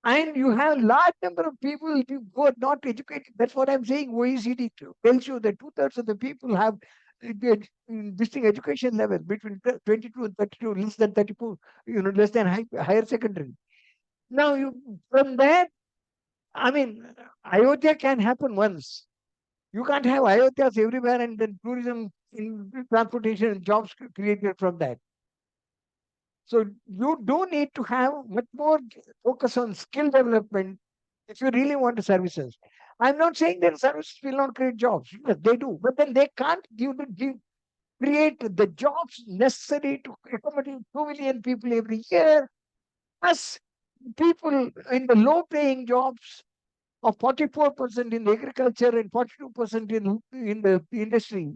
And you have large number of people who are not educated. That's what I'm saying. OECD tells you that 2/3 of the people have distinct education level between 22 and 32, less than 34, less than higher secondary. Now, from that, Ayodhya can happen once. You can't have Ayodhyas everywhere and then tourism in transportation and jobs created from that. So you do need to have much more focus on skill development if you really want the services. I'm not saying that services will not create jobs. Yes, they do, but then they can't create the jobs necessary to accommodate 2 million people every year, plus people in the low-paying jobs of 44% in agriculture and 42% in the industry,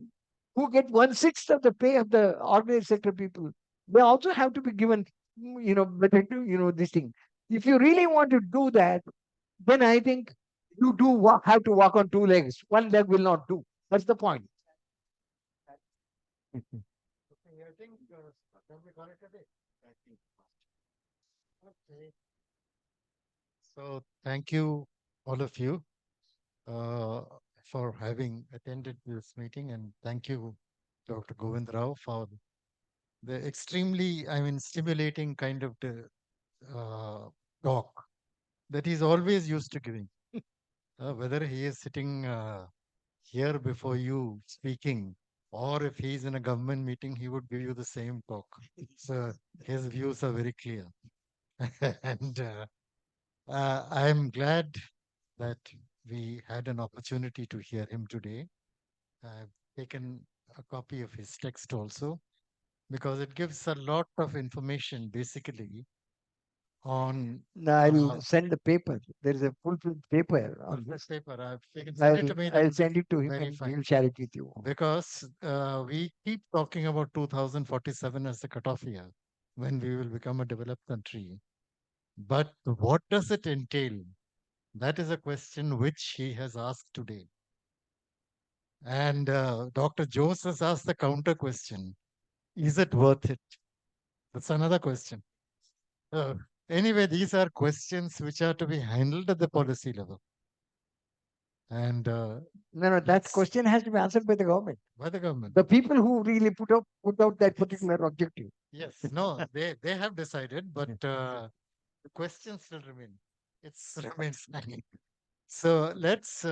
who get 1/6 of the pay of the organized sector people. They also have to be given, better to, this thing. If you really want to do that, then I think you have to walk on two legs. One leg will not do. That's the point. Okay, I think can we call it a day? I think. Okay. So thank you, all of you, uh, for having attended this meeting, and thank you, Dr. Govind Rao, for the extremely, stimulating kind of uh, talk that he's always used to giving. Whether he is sitting here before you speaking, or if he's in a government meeting, he would give you the same talk. So his views are very clear. And I am glad that we had an opportunity to hear him today. I've taken a copy of his text also, because it gives a lot of information basically on I'll send the paper. There is a full paper on this this. paper. If you can send it to me, I'll send it to him very and fine. he'll share it with you. Because we keep talking about 2047 as the cutoff year when we will become a developed country. But what does it entail? That is a question which he has asked today. And Dr. Jose has asked the counter question: is it worth it? That's another question. Uh, anyway, these are questions which are to be handled at the policy level. And No, that let's- question has to be answered by the government. by the government. The people who really put out that particular objective. Yes, no, they have decided, but the question still remain. It's remains hanging. So let's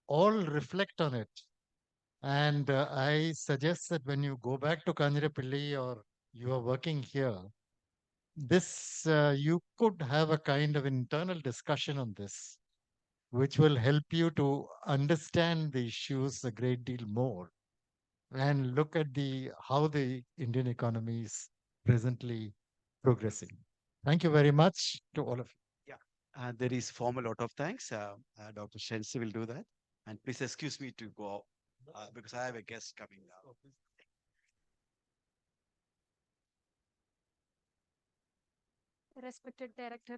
all reflect on it. And I suggest that when you go back to Kanjirapalli or you are working here, this you could have a kind of internal discussion on this, which will help you to understand the issues a great deal more and look at the how the Indian economy is presently progressing. Thank you very much to all of you. Yeah, there is formal lot of thanks. Dr. Shensi will do that. And please excuse me to go because I have a guest coming now. Respected Director,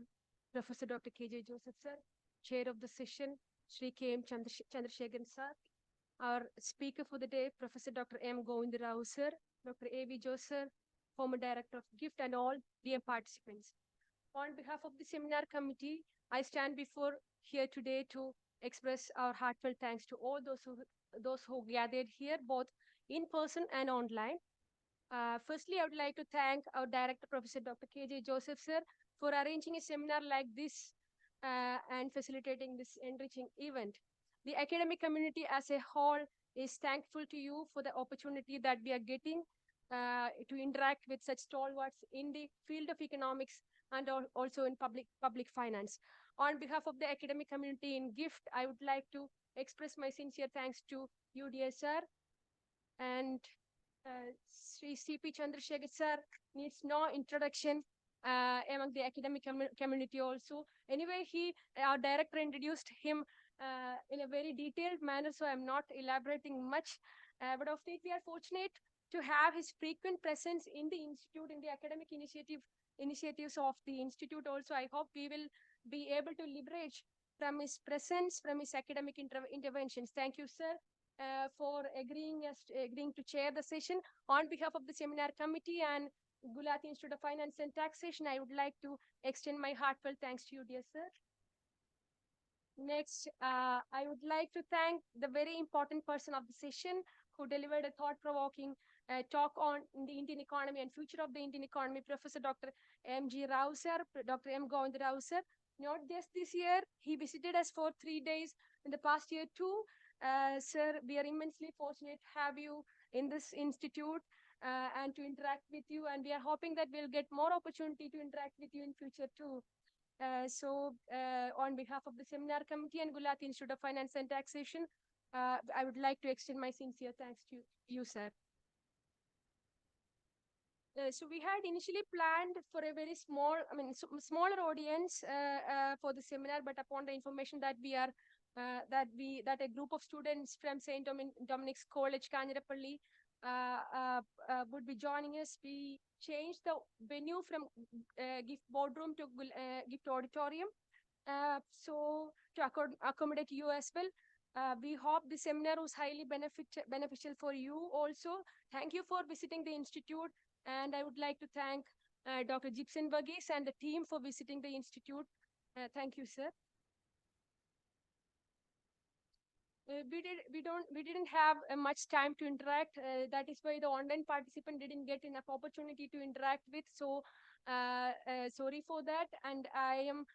Professor Dr. K.J. Joseph sir, Chair of the session, Shri K.M. Chandrasekharan sir, our speaker for the day, Professor Dr. M. Govind Rao sir, Dr. A.B. Joseph sir, former Director of GIFT, and all dear participants. On behalf of the seminar committee, I stand before here today to express our heartfelt thanks to all those who gathered here, both in person and online. Firstly, I would like to thank our director, Professor Dr. K.J. Joseph, sir, for arranging a seminar like this and facilitating this enriching event. The academic community as a whole is thankful to you for the opportunity that we are getting to interact with such stalwarts in the field of economics and also in public finance. On behalf of the academic community in GIFT, I would like to express my sincere thanks to you, dear sir, and Sri C.P. Chandrasekhar sir needs no introduction among the academic community also. Anyway, our director introduced him in a very detailed manner, so I'm not elaborating much. But of late, we are fortunate to have his frequent presence in the institute, in the academic initiatives of the institute also. I hope we will be able to leverage from his presence, from his academic interventions. Thank you, sir, for agreeing to chair the session. On behalf of the seminar committee and Gulati Institute of Finance and Taxation, I would like to extend my heartfelt thanks to you, dear sir. Next, I would like to thank the very important person of the session who delivered a thought-provoking talk on the Indian economy and future of the Indian economy, Professor Dr. M.G. Rao sir, Dr. M. Govind Rao sir. Not just this year, he visited us for 3 days in the past year too. Sir, we are immensely fortunate to have you in this institute and to interact with you. And we are hoping that we'll get more opportunity to interact with you in future too. On behalf of the seminar committee and Gulati Institute of Finance and Taxation, I would like to extend my sincere thanks to you, sir. So we had initially planned for a very smaller audience for the seminar, but upon the information that that a group of students from St. Dominic's College, Kanjirapalli, would be joining us, we changed the venue from GIFT boardroom to GIFT auditorium. So to accommodate you as well. We hope the seminar was highly beneficial for you also. Thank you for visiting the institute. And I would like to thank Dr. Gibson Verghese and the team for visiting the institute. Thank you, sir. We didn't have much time to interact. That is why the online participant didn't get enough opportunity to interact with. So sorry for that. And I am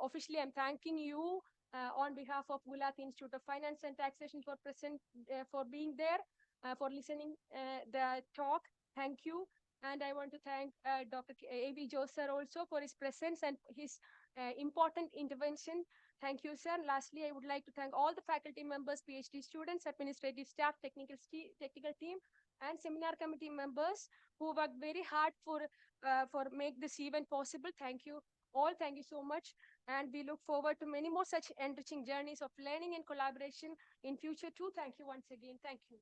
officially I'm thanking you on behalf of Gulati Institute of Finance and Taxation for being there, for listening the talk. Thank you. And I want to thank Dr. A.B. Joseph also for his presence and his important intervention. Thank you, sir. And lastly, I would like to thank all the faculty members, PhD students, administrative staff, technical team, and seminar committee members who worked very hard for make this event possible. Thank you all. Thank you so much. And we look forward to many more such enriching journeys of learning and collaboration in future too. Thank you once again. Thank you.